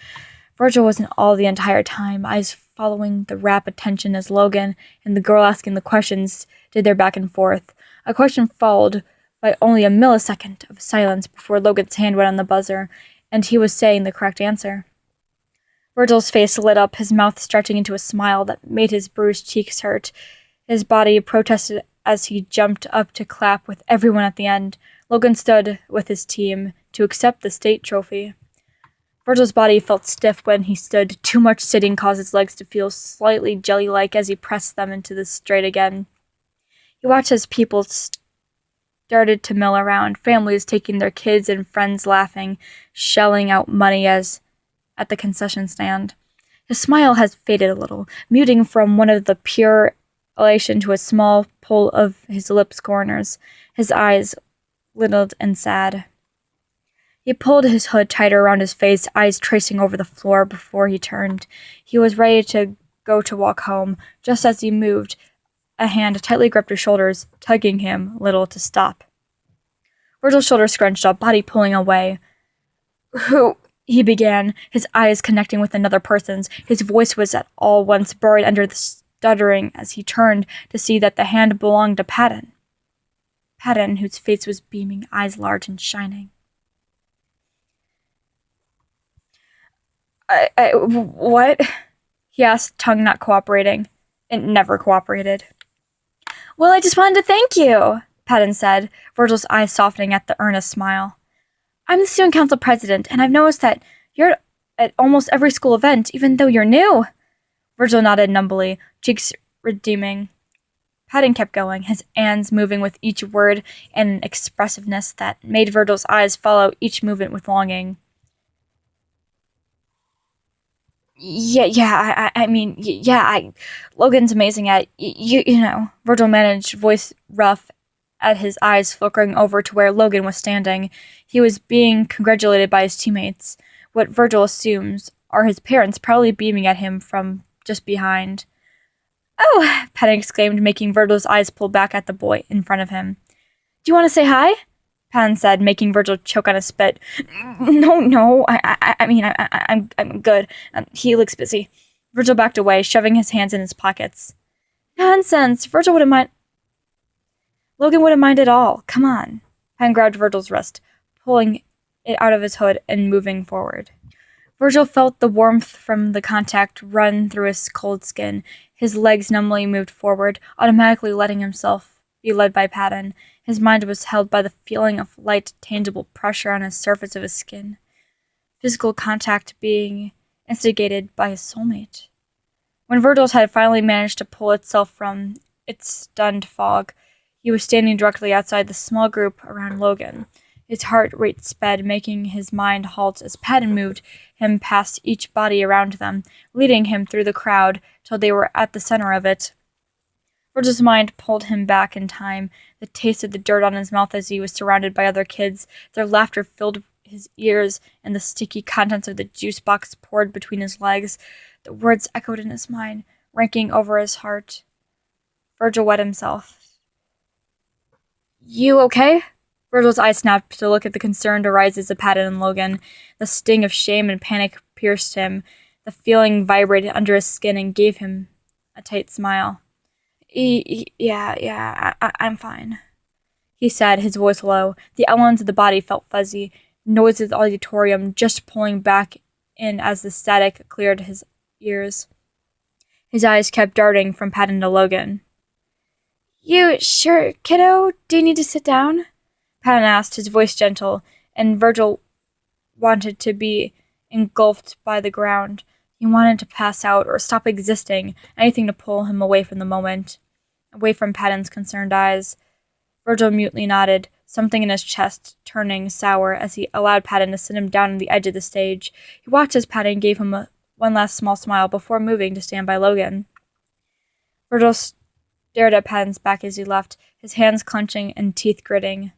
Virgil wasn't all the entire time, eyes following the rapt attention as Logan and the girl asking the questions did their back and forth. A question followed by only a millisecond of silence before Logan's hand went on the buzzer, and he was saying the correct answer. Virgil's face lit up, his mouth stretching into a smile that made his bruised cheeks hurt. His body protested as he jumped up to clap with everyone at the end. Logan stood with his team to accept the state trophy. Virgil's body felt stiff when he stood. Too much sitting caused his legs to feel slightly jelly-like as he pressed them into the straight again. He watched as people started to mill around, families taking their kids and friends laughing, shelling out money at the concession stand. His smile had faded a little, muting from one of the pure elation to a small pull of his lips' corners, his eyes little and sad. He pulled his hood tighter around his face, eyes tracing over the floor before he turned. He was ready to go to walk home. Just as he moved, a hand tightly gripped his shoulders, tugging him a little to stop. Virgil's shoulders scrunched up, body pulling away. Who? He began, his eyes connecting with another person's. His voice was at all once buried under the stuttering as he turned to see that the hand belonged to Patton. Patton, whose face was beaming, eyes large and shining. What? He asked, tongue not cooperating. It never cooperated. Well, I just wanted to thank you, Patton said, Virgil's eyes softening at the earnest smile. I'm the student council president, and I've noticed that you're at almost every school event, even though you're new. Virgil nodded numbly, cheeks redeeming. Patton kept going, his hands moving with each word and an expressiveness that made Virgil's eyes follow each movement with longing. Logan's amazing at, you know, Virgil managed, voice rough, at his eyes flickering over to where Logan was standing. He was being congratulated by his teammates, what Virgil assumes are his parents, proudly beaming at him from just behind. Oh, Patton exclaimed, making Virgil's eyes pull back at the boy in front of him. Do you want to say hi? Patton said, making Virgil choke on a spit. No, I'm good. He looks busy. Virgil backed away, shoving his hands in his pockets. Nonsense. Logan wouldn't mind at all. Come on. Patton grabbed Virgil's wrist, pulling it out of his hood and moving forward. Virgil felt the warmth from the contact run through his cold skin. His legs numbly moved forward, automatically letting himself be led by Patton. His mind was held by the feeling of light, tangible pressure on the surface of his skin. Physical contact being instigated by his soulmate. When Virgil's head finally managed to pull itself from its stunned fog, he was standing directly outside the small group around Logan. His heart rate sped, making his mind halt as Patton moved him past each body around them, leading him through the crowd till they were at the center of it. Virgil's mind pulled him back in time, the taste of the dirt on his mouth as he was surrounded by other kids. Their laughter filled his ears, and the sticky contents of the juice box poured between his legs. The words echoed in his mind, ranking over his heart. Virgil wet himself. "You okay?" Virgil's eyes snapped to look at the concerned arises of Patton and Logan. The sting of shame and panic pierced him. The feeling vibrated under his skin and gave him a tight smile. I'm fine," he said, his voice low. The outlines of the body felt fuzzy, noise of the auditorium just pulling back in as the static cleared his ears. His eyes kept darting from Patton to Logan. "You sure, kiddo? Do you need to sit down?" Patton asked, his voice gentle, and Virgil wanted to be engulfed by the ground. He wanted to pass out or stop existing, anything to pull him away from the moment, away from Patton's concerned eyes. Virgil mutely nodded, something in his chest turning sour as he allowed Patton to sit him down on the edge of the stage. He watched as Patton gave him one last small smile before moving to stand by Logan. Virgil stared at Patton's back as he left, his hands clenching and teeth gritting.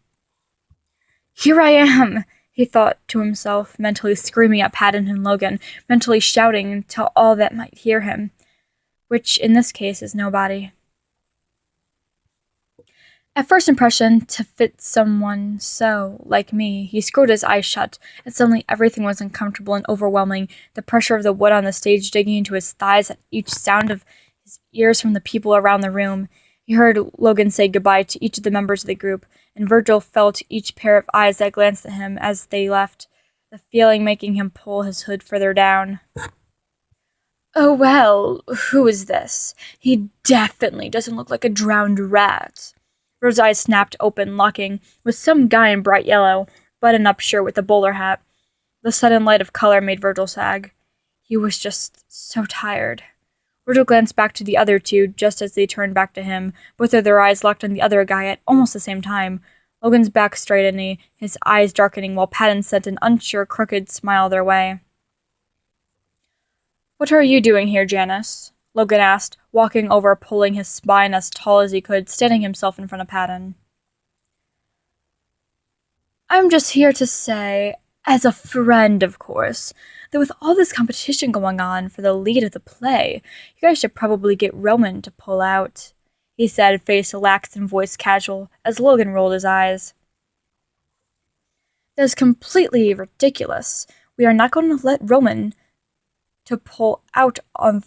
"Here I am," he thought to himself, mentally screaming at Patton and Logan, mentally shouting to all that might hear him, which in this case is nobody. At first impression, to fit someone so, like me, he screwed his eyes shut, and suddenly everything was uncomfortable and overwhelming, the pressure of the wood on the stage digging into his thighs at each sound of his ears from the people around the room. He heard Logan say goodbye to each of the members of the group, and Virgil felt each pair of eyes that glanced at him as they left, the feeling making him pull his hood further down. "Oh well, who is this? He definitely doesn't look like a drowned rat." Virgil's eyes snapped open, locking with some guy in bright yellow, button-up shirt with a bowler hat. The sudden light of color made Virgil sag. He was just so tired. Virgil glanced back to the other two just as they turned back to him, both of their eyes locked on the other guy at almost the same time. Logan's back straightening, his eyes darkening, while Patton sent an unsure, crooked smile their way. "What are you doing here, Janice?" Logan asked, walking over, pulling his spine as tall as he could, standing himself in front of Patton. "I'm just here to say, as a friend, of course, that with all this competition going on for the lead of the play, you guys should probably get Roman to pull out," he said, face lax and voice casual, as Logan rolled his eyes. "That is completely ridiculous. We are not going to let Roman to pull out on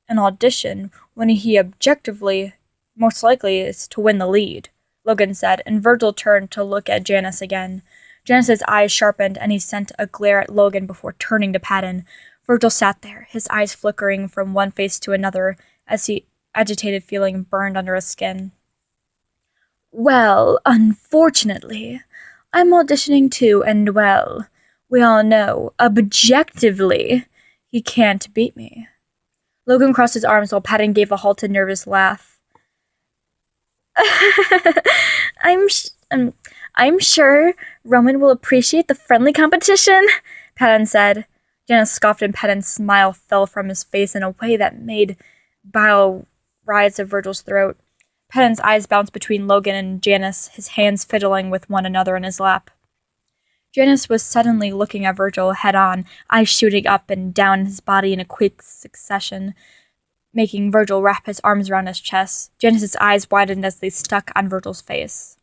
an audition when he objectively most likely is to win the lead," Logan said, and Virgil turned to look at Janice again. Janice's eyes sharpened, and he sent a glare at Logan before turning to Patton. Virgil sat there, his eyes flickering from one face to another as the agitated feeling burned under his skin. "Well, unfortunately, I'm auditioning too, and well, we all know, objectively, he can't beat me." Logan crossed his arms while Patton gave a halted, nervous laugh. I'm sure Roman will appreciate the friendly competition," Patton said. Janice scoffed, and Patton's smile fell from his face in a way that made bile rise to Virgil's throat. Patton's eyes bounced between Logan and Janice, his hands fiddling with one another in his lap. Janice was suddenly looking at Virgil head-on, eyes shooting up and down his body in a quick succession, making Virgil wrap his arms around his chest. Janice's eyes widened as they stuck on Virgil's face.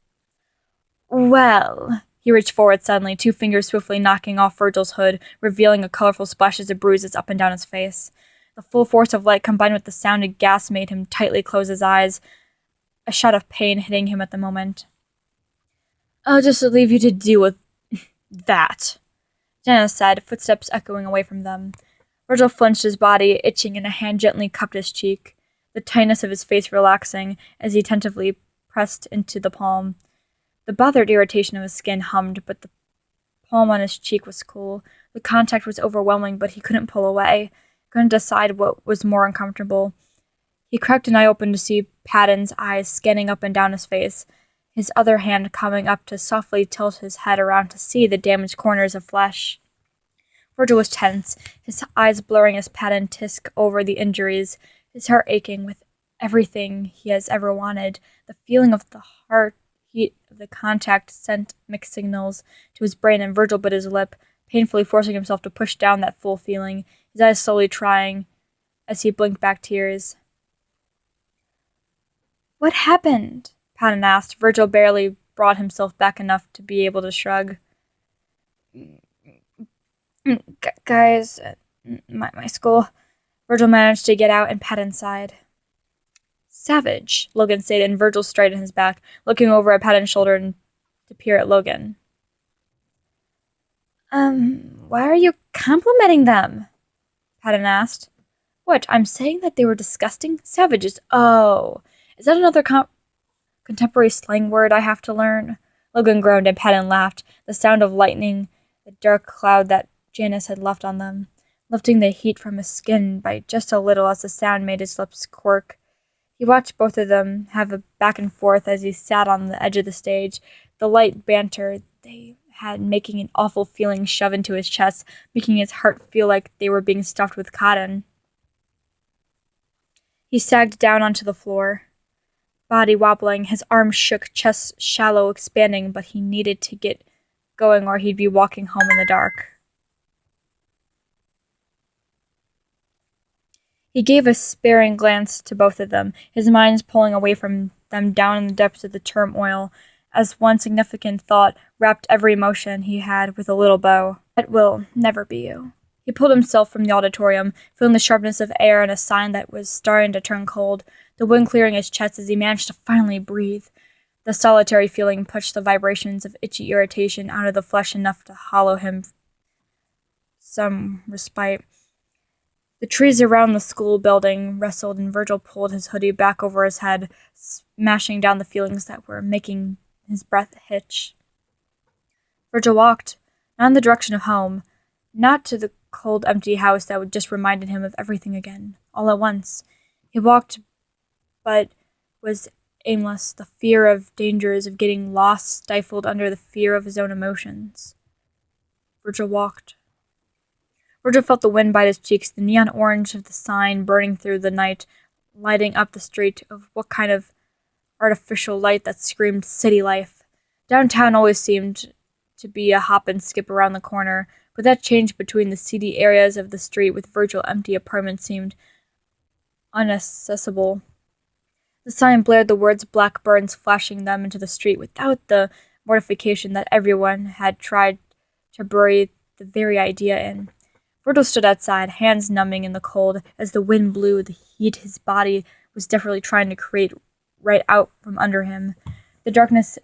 "Well," he reached forward suddenly, two fingers swiftly knocking off Virgil's hood, revealing a colorful splashes of bruises up and down his face. The full force of light combined with the sound of gas made him tightly close his eyes, a shot of pain hitting him at the moment. "I'll just leave you to deal with that," Janice said, footsteps echoing away from them. Virgil flinched his body, itching, and a hand gently cupped his cheek, the tightness of his face relaxing as he tentatively pressed into the palm. The bothered irritation of his skin hummed, but the palm on his cheek was cool. The contact was overwhelming, but he couldn't pull away, couldn't decide what was more uncomfortable. He cracked an eye open to see Patton's eyes scanning up and down his face, his other hand coming up to softly tilt his head around to see the damaged corners of flesh. Virgil was tense, his eyes blurring as Patton tisked over the injuries, his heart aching with everything he has ever wanted. The feeling of the heart heat of the contact sent mixed signals to his brain, and Virgil bit his lip, painfully forcing himself to push down that full feeling, his eyes slowly trying as he blinked back tears. "What happened?" Patton asked. Virgil barely brought himself back enough to be able to shrug. "Guys, my school." Virgil managed to get out and Patton sighed. "Savage," Logan stated, and Virgil straightened his back, looking over at Patton's shoulder to peer at Logan. Why are you complimenting them?" Patton asked. "What, I'm saying that they were disgusting? Savages. Oh, is that another contemporary slang word I have to learn?" Logan groaned and Patton laughed, the sound of lightning, the dark cloud that Janice had left on them, lifting the heat from his skin by just a little as the sound made his lips quirk. He watched both of them have a back and forth as he sat on the edge of the stage, the light banter they had making an awful feeling shove into his chest, making his heart feel like they were being stuffed with cotton. He sagged down onto the floor, body wobbling, his arms shook, chest shallow, expanding, but he needed to get going or he'd be walking home in the dark. He gave a sparing glance to both of them, his mind pulling away from them down in the depths of the turmoil, as one significant thought wrapped every emotion he had with a little bow. "That will never be you." He pulled himself from the auditorium, feeling the sharpness of air and a sign that was starting to turn cold, the wind clearing his chest as he managed to finally breathe. The solitary feeling pushed the vibrations of itchy irritation out of the flesh enough to hollow him some respite. The trees around the school building rustled, and Virgil pulled his hoodie back over his head, smashing down the feelings that were making his breath hitch. Virgil walked, not in the direction of home, not to the cold, empty house that would just reminded him of everything again, all at once. He walked, but was aimless, the fear of dangers of getting lost stifled under the fear of his own emotions. Virgil walked. Virgil felt the wind bite his cheeks, the neon orange of the sign burning through the night, lighting up the street of what kind of artificial light that screamed city life. Downtown always seemed to be a hop and skip around the corner, but that change between the seedy areas of the street with Virgil empty apartments seemed inaccessible. The sign blared the words black burns flashing them into the street without the mortification that everyone had tried to bury the very idea in. Virgil stood outside, hands numbing in the cold, as the wind blew the heat his body was desperately trying to create right out from under him. The darkness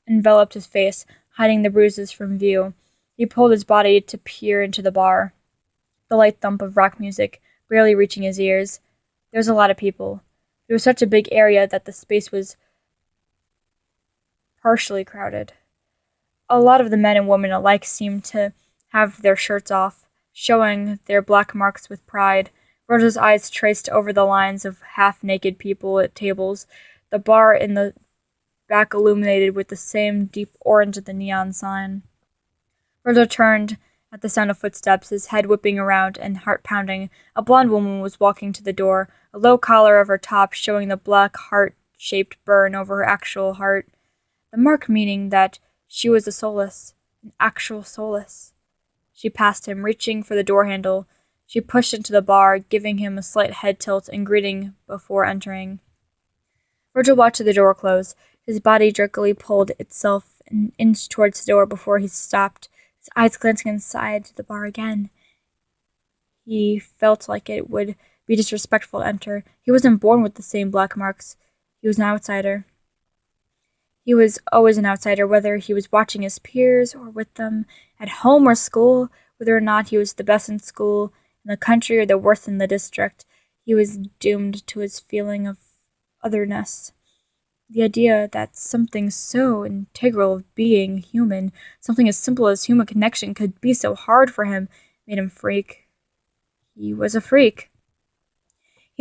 enveloped his face, hiding the bruises from view. He pulled his body to peer into the bar, the light thump of rock music barely reaching his ears. There was a lot of people. It was such a big area that the space was partially crowded. A lot of the men and women alike seemed to have their shirts off, showing their black marks with pride. Virgil's eyes traced over the lines of half-naked people at tables, the bar in the back illuminated with the same deep orange of the neon sign. Virgil turned at the sound of footsteps, his head whipping around and heart pounding. A blonde woman was walking to the door, a low collar of her top showing the black heart-shaped burn over her actual heart, the mark meaning that she was a soulless, an actual soulless. She passed him, reaching for the door handle. She pushed into the bar, giving him a slight head tilt and greeting before entering. Virgil watched the door close. His body jerkily pulled itself an inch towards the door before he stopped, his eyes glancing inside the bar again. He felt like it would be disrespectful to enter. He wasn't born with the same black marks. He was an outsider. He was always an outsider, whether he was watching his peers or with them, at home or school, whether or not he was the best in school, in the country, or the worst in the district. He was doomed to his feeling of otherness. The idea that something so integral of being human, something as simple as human connection, could be so hard for him, made him freak. He was a freak.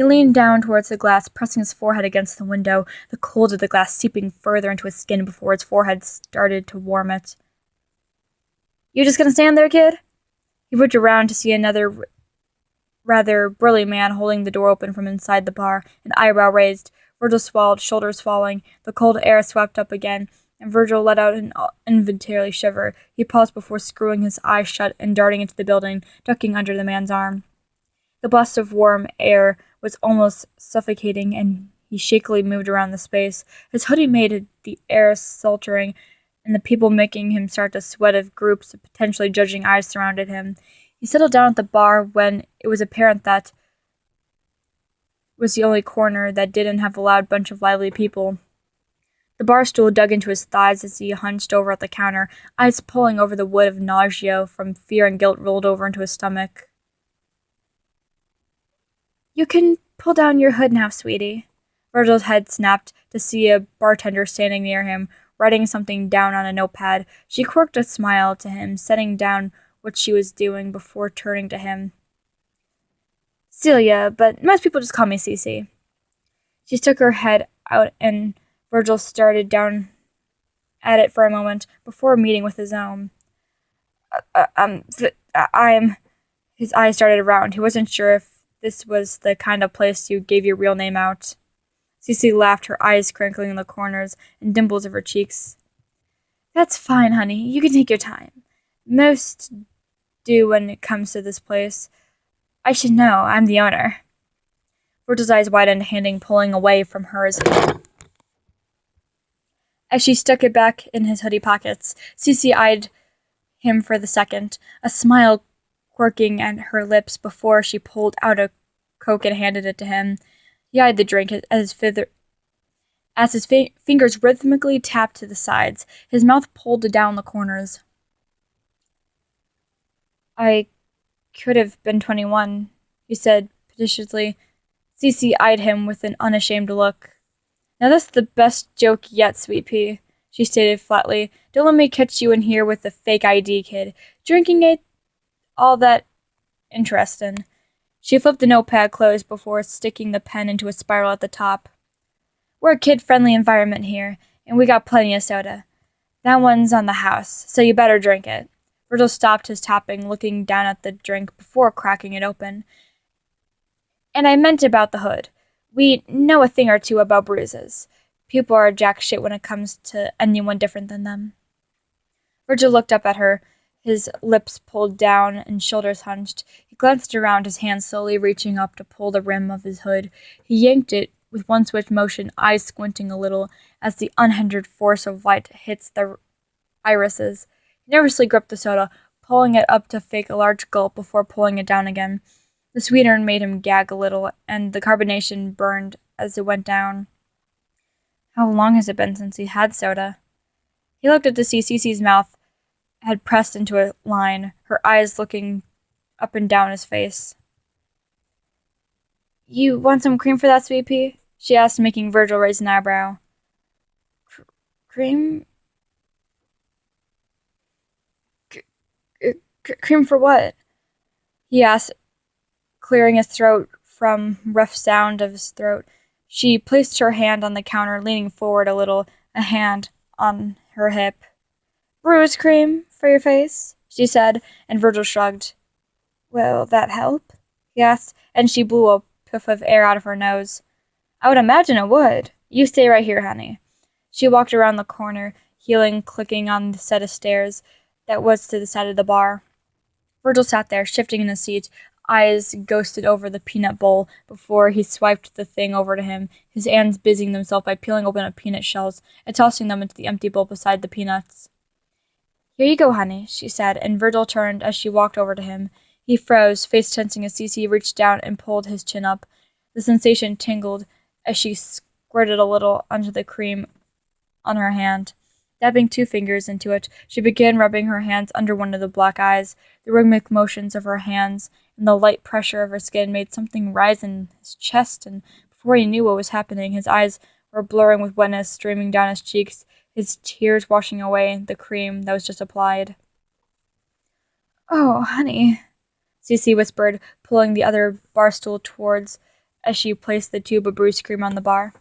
He leaned down towards the glass, pressing his forehead against the window, the cold of the glass seeping further into his skin before his forehead started to warm it. "You just gonna stand there, kid?" He looked around to see another rather burly man holding the door open from inside the bar, an eyebrow raised. Virgil swallowed, shoulders falling. The cold air swept up again, and Virgil let out an involuntarily shiver. He paused before screwing his eyes shut and darting into the building, ducking under the man's arm. The blast of warm air was almost suffocating, and he shakily moved around the space. His hoodie made the air sweltering, and the people making him start to sweat as groups of potentially judging eyes surrounded him. He settled down at the bar when it was apparent that was the only corner that didn't have a loud bunch of lively people. The bar stool dug into his thighs as he hunched over at the counter, eyes pulling over the wood of nausea from fear and guilt rolled over into his stomach. "You can pull down your hood now, sweetie." Virgil's head snapped to see a bartender standing near him, writing something down on a notepad. She quirked a smile to him, setting down what she was doing before turning to him. "Celia, but most people just call me Cece." She stuck her head out and Virgil started down at it for a moment before meeting with his own. I'm... His eyes started around. He wasn't sure if this was the kind of place you gave your real name out. Cece laughed, her eyes crinkling in the corners and dimples of her cheeks. "That's fine, honey. You can take your time. Most do when it comes to this place. I should know. I'm the owner." Virgil's eyes widened, handing pulling away from hers as she stuck it back in his hoodie pockets. Cece eyed him for the second, a smile quirking at her lips before she pulled out a Coke and handed it to him. He eyed the drink as his fingers rhythmically tapped to the sides. His mouth pulled down the corners. "I could have been 21, he said pettishly. Cece eyed him with an unashamed look. "Now that's the best joke yet, sweet pea," she stated flatly. "Don't let me catch you in here with the fake ID, kid. Drinking ain't all that interesting." She flipped the notepad closed before sticking the pen into a spiral at the top. "We're a kid-friendly environment here, and we got plenty of soda. That one's on the house, so you better drink it." Virgil stopped his tapping, looking down at the drink before cracking it open. "And I meant about the hood. We know a thing or two about bruises. People are jack shit when it comes to anyone different than them." Virgil looked up at her, his lips pulled down and shoulders hunched. He glanced around, his hand slowly reaching up to pull the rim of his hood. He yanked it with one swift motion, eyes squinting a little as the unhindered force of light hits the irises. He nervously gripped the soda, pulling it up to fake a large gulp before pulling it down again. The sweetener made him gag a little, and the carbonation burned as it went down. How long has it been since he had soda? He looked up to see Cece's mouth had pressed into a line, her eyes looking up and down his face. "You want some cream for that, sweet pea?" she asked, making Virgil raise an eyebrow. "Cream? Cream for what?" he asked, clearing his throat from rough sound of his throat. She placed her hand on the counter, leaning forward a little, a hand on her hip. "Bruise cream for your face?" she said, and Virgil shrugged. "Will that help?" he asked, and she blew a puff of air out of her nose. "I would imagine it would. You stay right here, honey." She walked around the corner, heeling clicking on the set of stairs that was to the side of the bar. Virgil sat there, shifting in his seat, eyes ghosted over the peanut bowl before he swiped the thing over to him, his hands busying themselves by peeling open the peanut shells and tossing them into the empty bowl beside the peanuts. "Here you go, honey," she said, and Virgil turned as she walked over to him. He froze, face tensing as Cece reached down and pulled his chin up. The sensation tingled as she squirted a little onto the cream on her hand. Dabbing 2 fingers into it, she began rubbing her hands under one of the black eyes. The rhythmic motions of her hands and the light pressure of her skin made something rise in his chest, and before he knew what was happening, his eyes were blurring with wetness streaming down his cheeks, his tears washing away the cream that was just applied. "Oh, honey," Cece whispered, pulling the other bar stool towards as she placed the tube of bruised cream on the bar.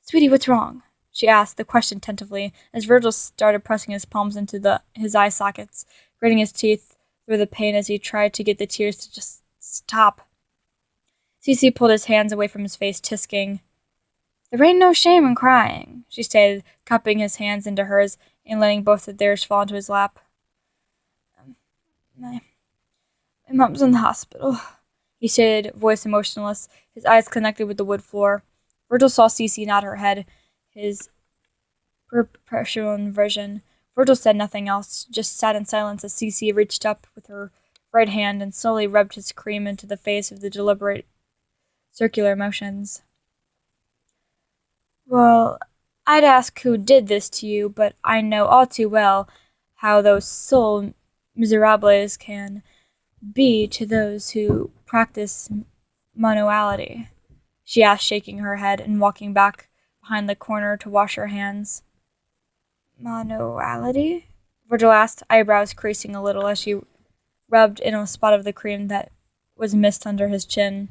"Sweetie, what's wrong?" she asked, the question tentatively, as Virgil started pressing his palms into his eye sockets, gritting his teeth through the pain as he tried to get the tears to just stop. Cece pulled his hands away from his face, tisking. "There ain't no shame in crying," she stated, cupping his hands into hers and letting both of theirs fall into his lap. My mom's in the hospital," he stated, voice emotionless, his eyes connected with the wood floor. Virgil saw Cece nod her head, his perpetual inversion. Virgil said nothing else, just sat in silence as Cece reached up with her right hand and slowly rubbed his cream into the face of the deliberate circular motions. "Well, I'd ask who did this to you, but I know all too well how those soul miserables can be to those who practice manuality," she asked, shaking her head and walking back behind the corner to wash her hands. "Manuality?" Virgil asked, eyebrows creasing a little as she rubbed in a spot of the cream that was mist under his chin.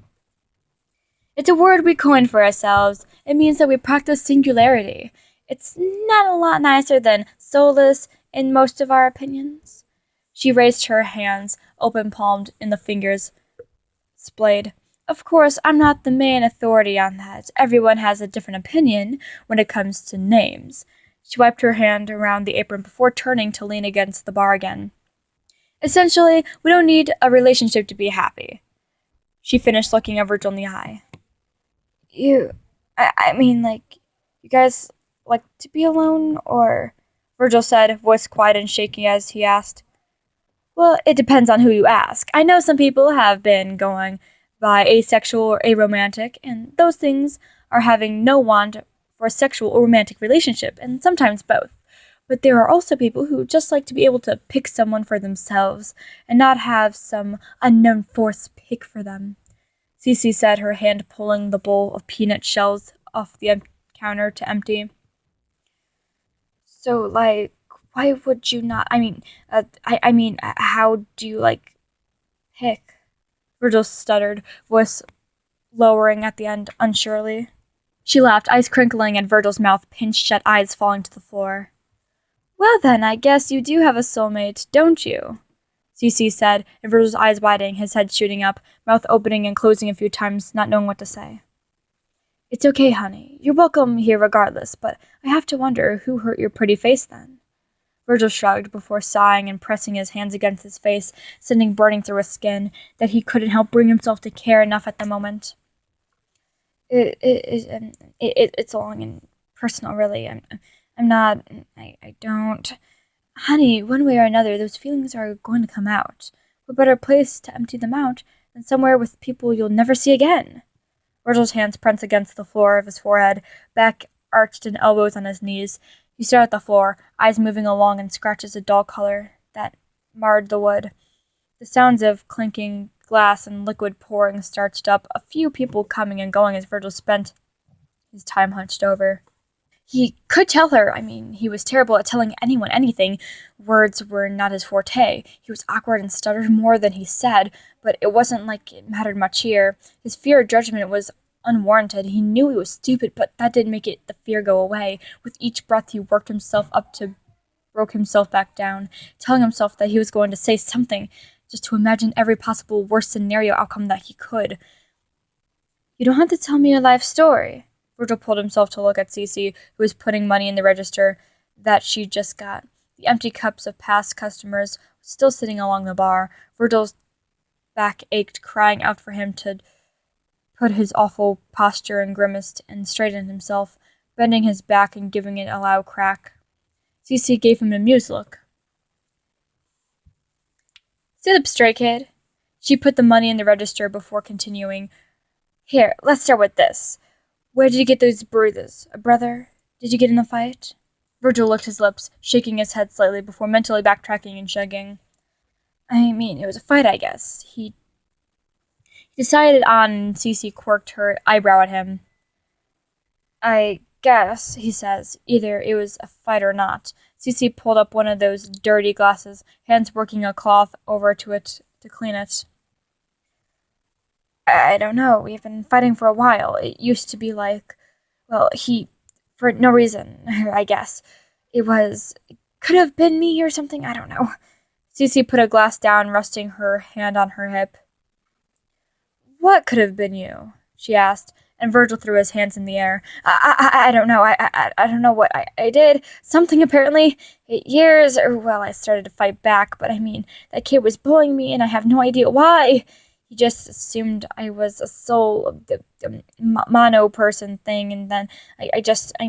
"It's a word we coined for ourselves. It means that we practice singularity. It's not a lot nicer than soulless in most of our opinions." She raised her hands, open-palmed, in the fingers splayed. "Of course, I'm not the main authority on that. Everyone has a different opinion when it comes to names." She wiped her hand around the apron before turning to lean against the bar again. "Essentially, we don't need a relationship to be happy." She finished, looking at Virgil in the eye. I mean, you guys like to be alone, or?" Virgil said, voice quiet and shaky as he asked. "Well, it depends on who you ask. I know some people have been going by asexual or aromantic, and those things are having no want for a sexual or romantic relationship, and sometimes both. But there are also people who just like to be able to pick someone for themselves, and not have some unknown force pick for them." Cece said, her hand pulling the bowl of peanut shells off the counter to empty. "So, why would you not? How do you, pick?" Virgil stuttered, voice lowering at the end, unsurely. She laughed, eyes crinkling at Virgil's mouth, pinched shut eyes falling to the floor. "Well then, I guess you do have a soulmate, don't you?" Cece said, and Virgil's eyes widening, his head shooting up, mouth opening and closing a few times, not knowing what to say. "It's okay, honey. You're welcome here regardless, but I have to wonder who hurt your pretty face then." Virgil shrugged before sighing and pressing his hands against his face, sending burning through his skin, that he couldn't help bring himself to care enough at the moment. It's long and personal, really. I don't... Honey, one way or another, those feelings are going to come out. What better place to empty them out than somewhere with people you'll never see again?" Virgil's hands pressed against the floor of his forehead, back arched and elbows on his knees. He stared at the floor, eyes moving along in scratches of dull color that marred the wood. The sounds of clinking glass and liquid pouring starched up, a few people coming and going as Virgil spent his time hunched over. He could tell her. He was terrible at telling anyone anything. Words were not his forte. He was awkward and stuttered more than he said, but it wasn't like it mattered much here. His fear of judgment was unwarranted. He knew he was stupid, but that didn't make the fear go away. With each breath he worked himself up to broke himself back down, telling himself that he was going to say something, just to imagine every possible worst scenario outcome that he could. "You don't have to tell me your life story." Virgil pulled himself to look at Cece, who was putting money in the register that she just got. The empty cups of past customers still sitting along the bar. Virgil's back ached, crying out for him to put his awful posture and grimaced and straightened himself, bending his back and giving it a loud crack. Cece gave him an amused look. "Sit up straight, kid." She put the money in the register before continuing. "Here, let's start with this. Where did you get those bruises? A brother? Did you get in a fight?" Virgil licked his lips, shaking his head slightly before mentally backtracking and shrugging. It was a fight, I guess. He decided on, and Cece quirked her eyebrow at him. "I guess," he says, "either it was a fight or not." Cece pulled up one of those dirty glasses, hands working a cloth over to it to clean it. I don't know. We've been fighting for a while. It used to be like, well, for no reason, I guess. Could have been me or something, I don't know. Cece put a glass down, resting her hand on her hip. What could have been you? She asked, and Virgil threw his hands in the air. I don't know. I don't know what I did. Something apparently. 8 years, well, I started to fight back, but I mean, that kid was bullying me, and I have no idea why. He just assumed I was a soul, mono person thing, and then I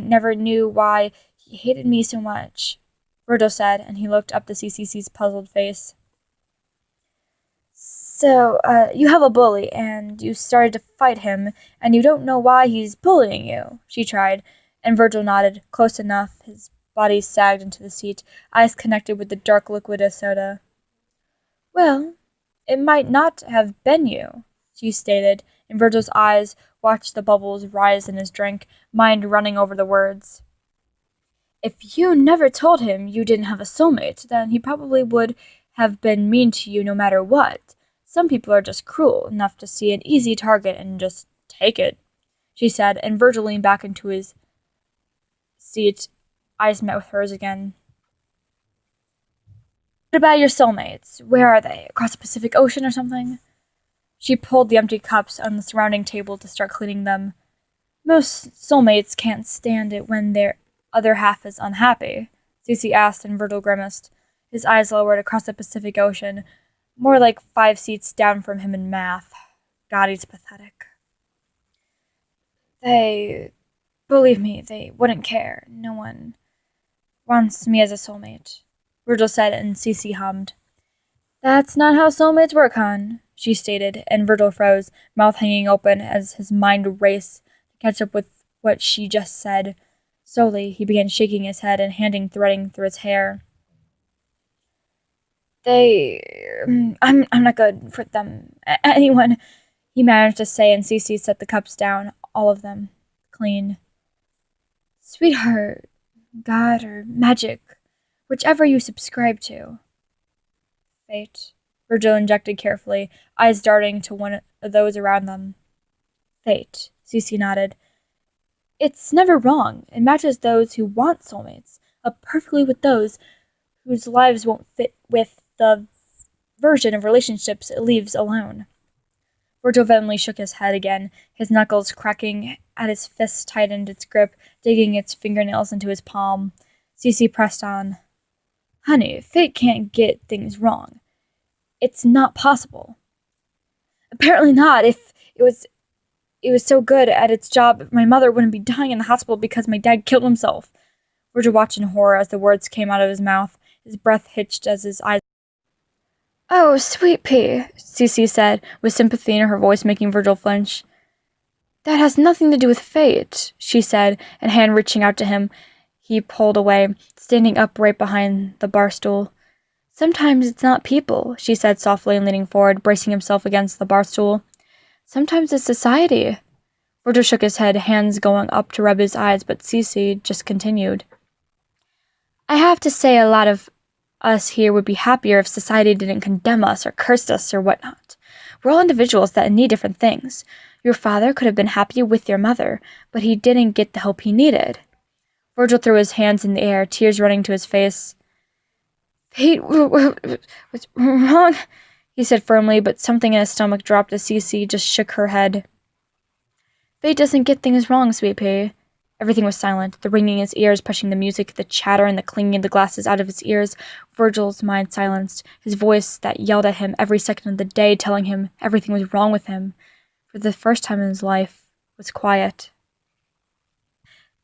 never knew why he hated me so much, Virgil said, and he looked up to CCC's puzzled face. So, you have a bully, and you started to fight him, and you don't know why he's bullying you, she tried, and Virgil nodded, close enough. His body sagged into the seat, eyes connected with the dark liquid of soda. Well, it might not have been you, she stated, and Virgil's eyes watched the bubbles rise in his drink, mind running over the words. If you never told him you didn't have a soulmate, then he probably would have been mean to you no matter what. Some people are just cruel enough to see an easy target and just take it, she said, and Virgil leaned back into his seat, eyes met with hers again. What about your soulmates? Where are they? Across the Pacific Ocean or something? She pulled the empty cups on the surrounding table to start cleaning them. Most soulmates can't stand it when their other half is unhappy, Cece asked, and Virgil grimaced. His eyes lowered across the Pacific Ocean, more like 5 seats down from him in math. God, he's pathetic. Believe me, they wouldn't care. No one wants me as a soulmate, Virgil said, and Cece hummed. That's not how soulmates work, hon, she stated, and Virgil froze, mouth hanging open as his mind raced to catch up with what she just said. Slowly, he began shaking his head and handing threading through his hair. I'm not good for them. Anyone, he managed to say, and Cece set the cups down, all of them, clean. Sweetheart, God, or magic, whichever you subscribe to. Fate, Virgil injected carefully, eyes darting to one of those around them. Fate, Cece nodded. It's never wrong. It matches those who want soulmates, up perfectly with those whose lives won't fit with the version of relationships it leaves alone. Virgil vehemently shook his head again, his knuckles cracking as his fist tightened its grip, digging its fingernails into his palm. Cece pressed on. Honey, fate can't get things wrong. It's not possible. Apparently not. If it was so good at its job, my mother wouldn't be dying in the hospital because my dad killed himself. Virgil watched in horror as the words came out of his mouth. His breath hitched as his eyes. Oh, sweet pea, Cece said, with sympathy in her voice making Virgil flinch. That has nothing to do with fate, she said, and hand reaching out to him, he pulled away, standing upright behind the bar stool. Sometimes it's not people, she said softly and leaning forward, bracing himself against the bar stool. Sometimes it's society. Virgil shook his head, hands going up to rub his eyes, but Cece just continued. I have to say a lot of us here would be happier if society didn't condemn us or curse us or whatnot. We're all individuals that need different things. Your father could have been happy with your mother, but he didn't get the help he needed. Virgil threw his hands in the air, tears running to his face. Fate was wrong, he said firmly, but something in his stomach dropped as Cece just shook her head. Fate doesn't get things wrong, sweet pea. Everything was silent, the ringing in his ears pushing the music, the chatter and the clinging of the glasses out of his ears. Virgil's mind silenced, his voice that yelled at him every second of the day, telling him everything was wrong with him, for the first time in his life, was quiet.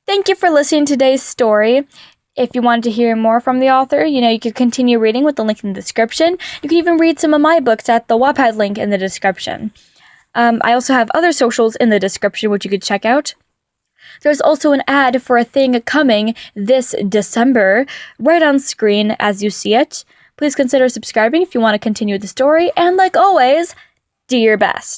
Thank you for listening to today's story. If you wanted to hear more from the author, you could continue reading with the link in the description. You can even read some of my books at the Wattpad link in the description. I also have other socials in the description, which you could check out. There's also an ad for a thing coming this December, right on screen as you see it. Please consider subscribing if you want to continue the story, and like always, do your best.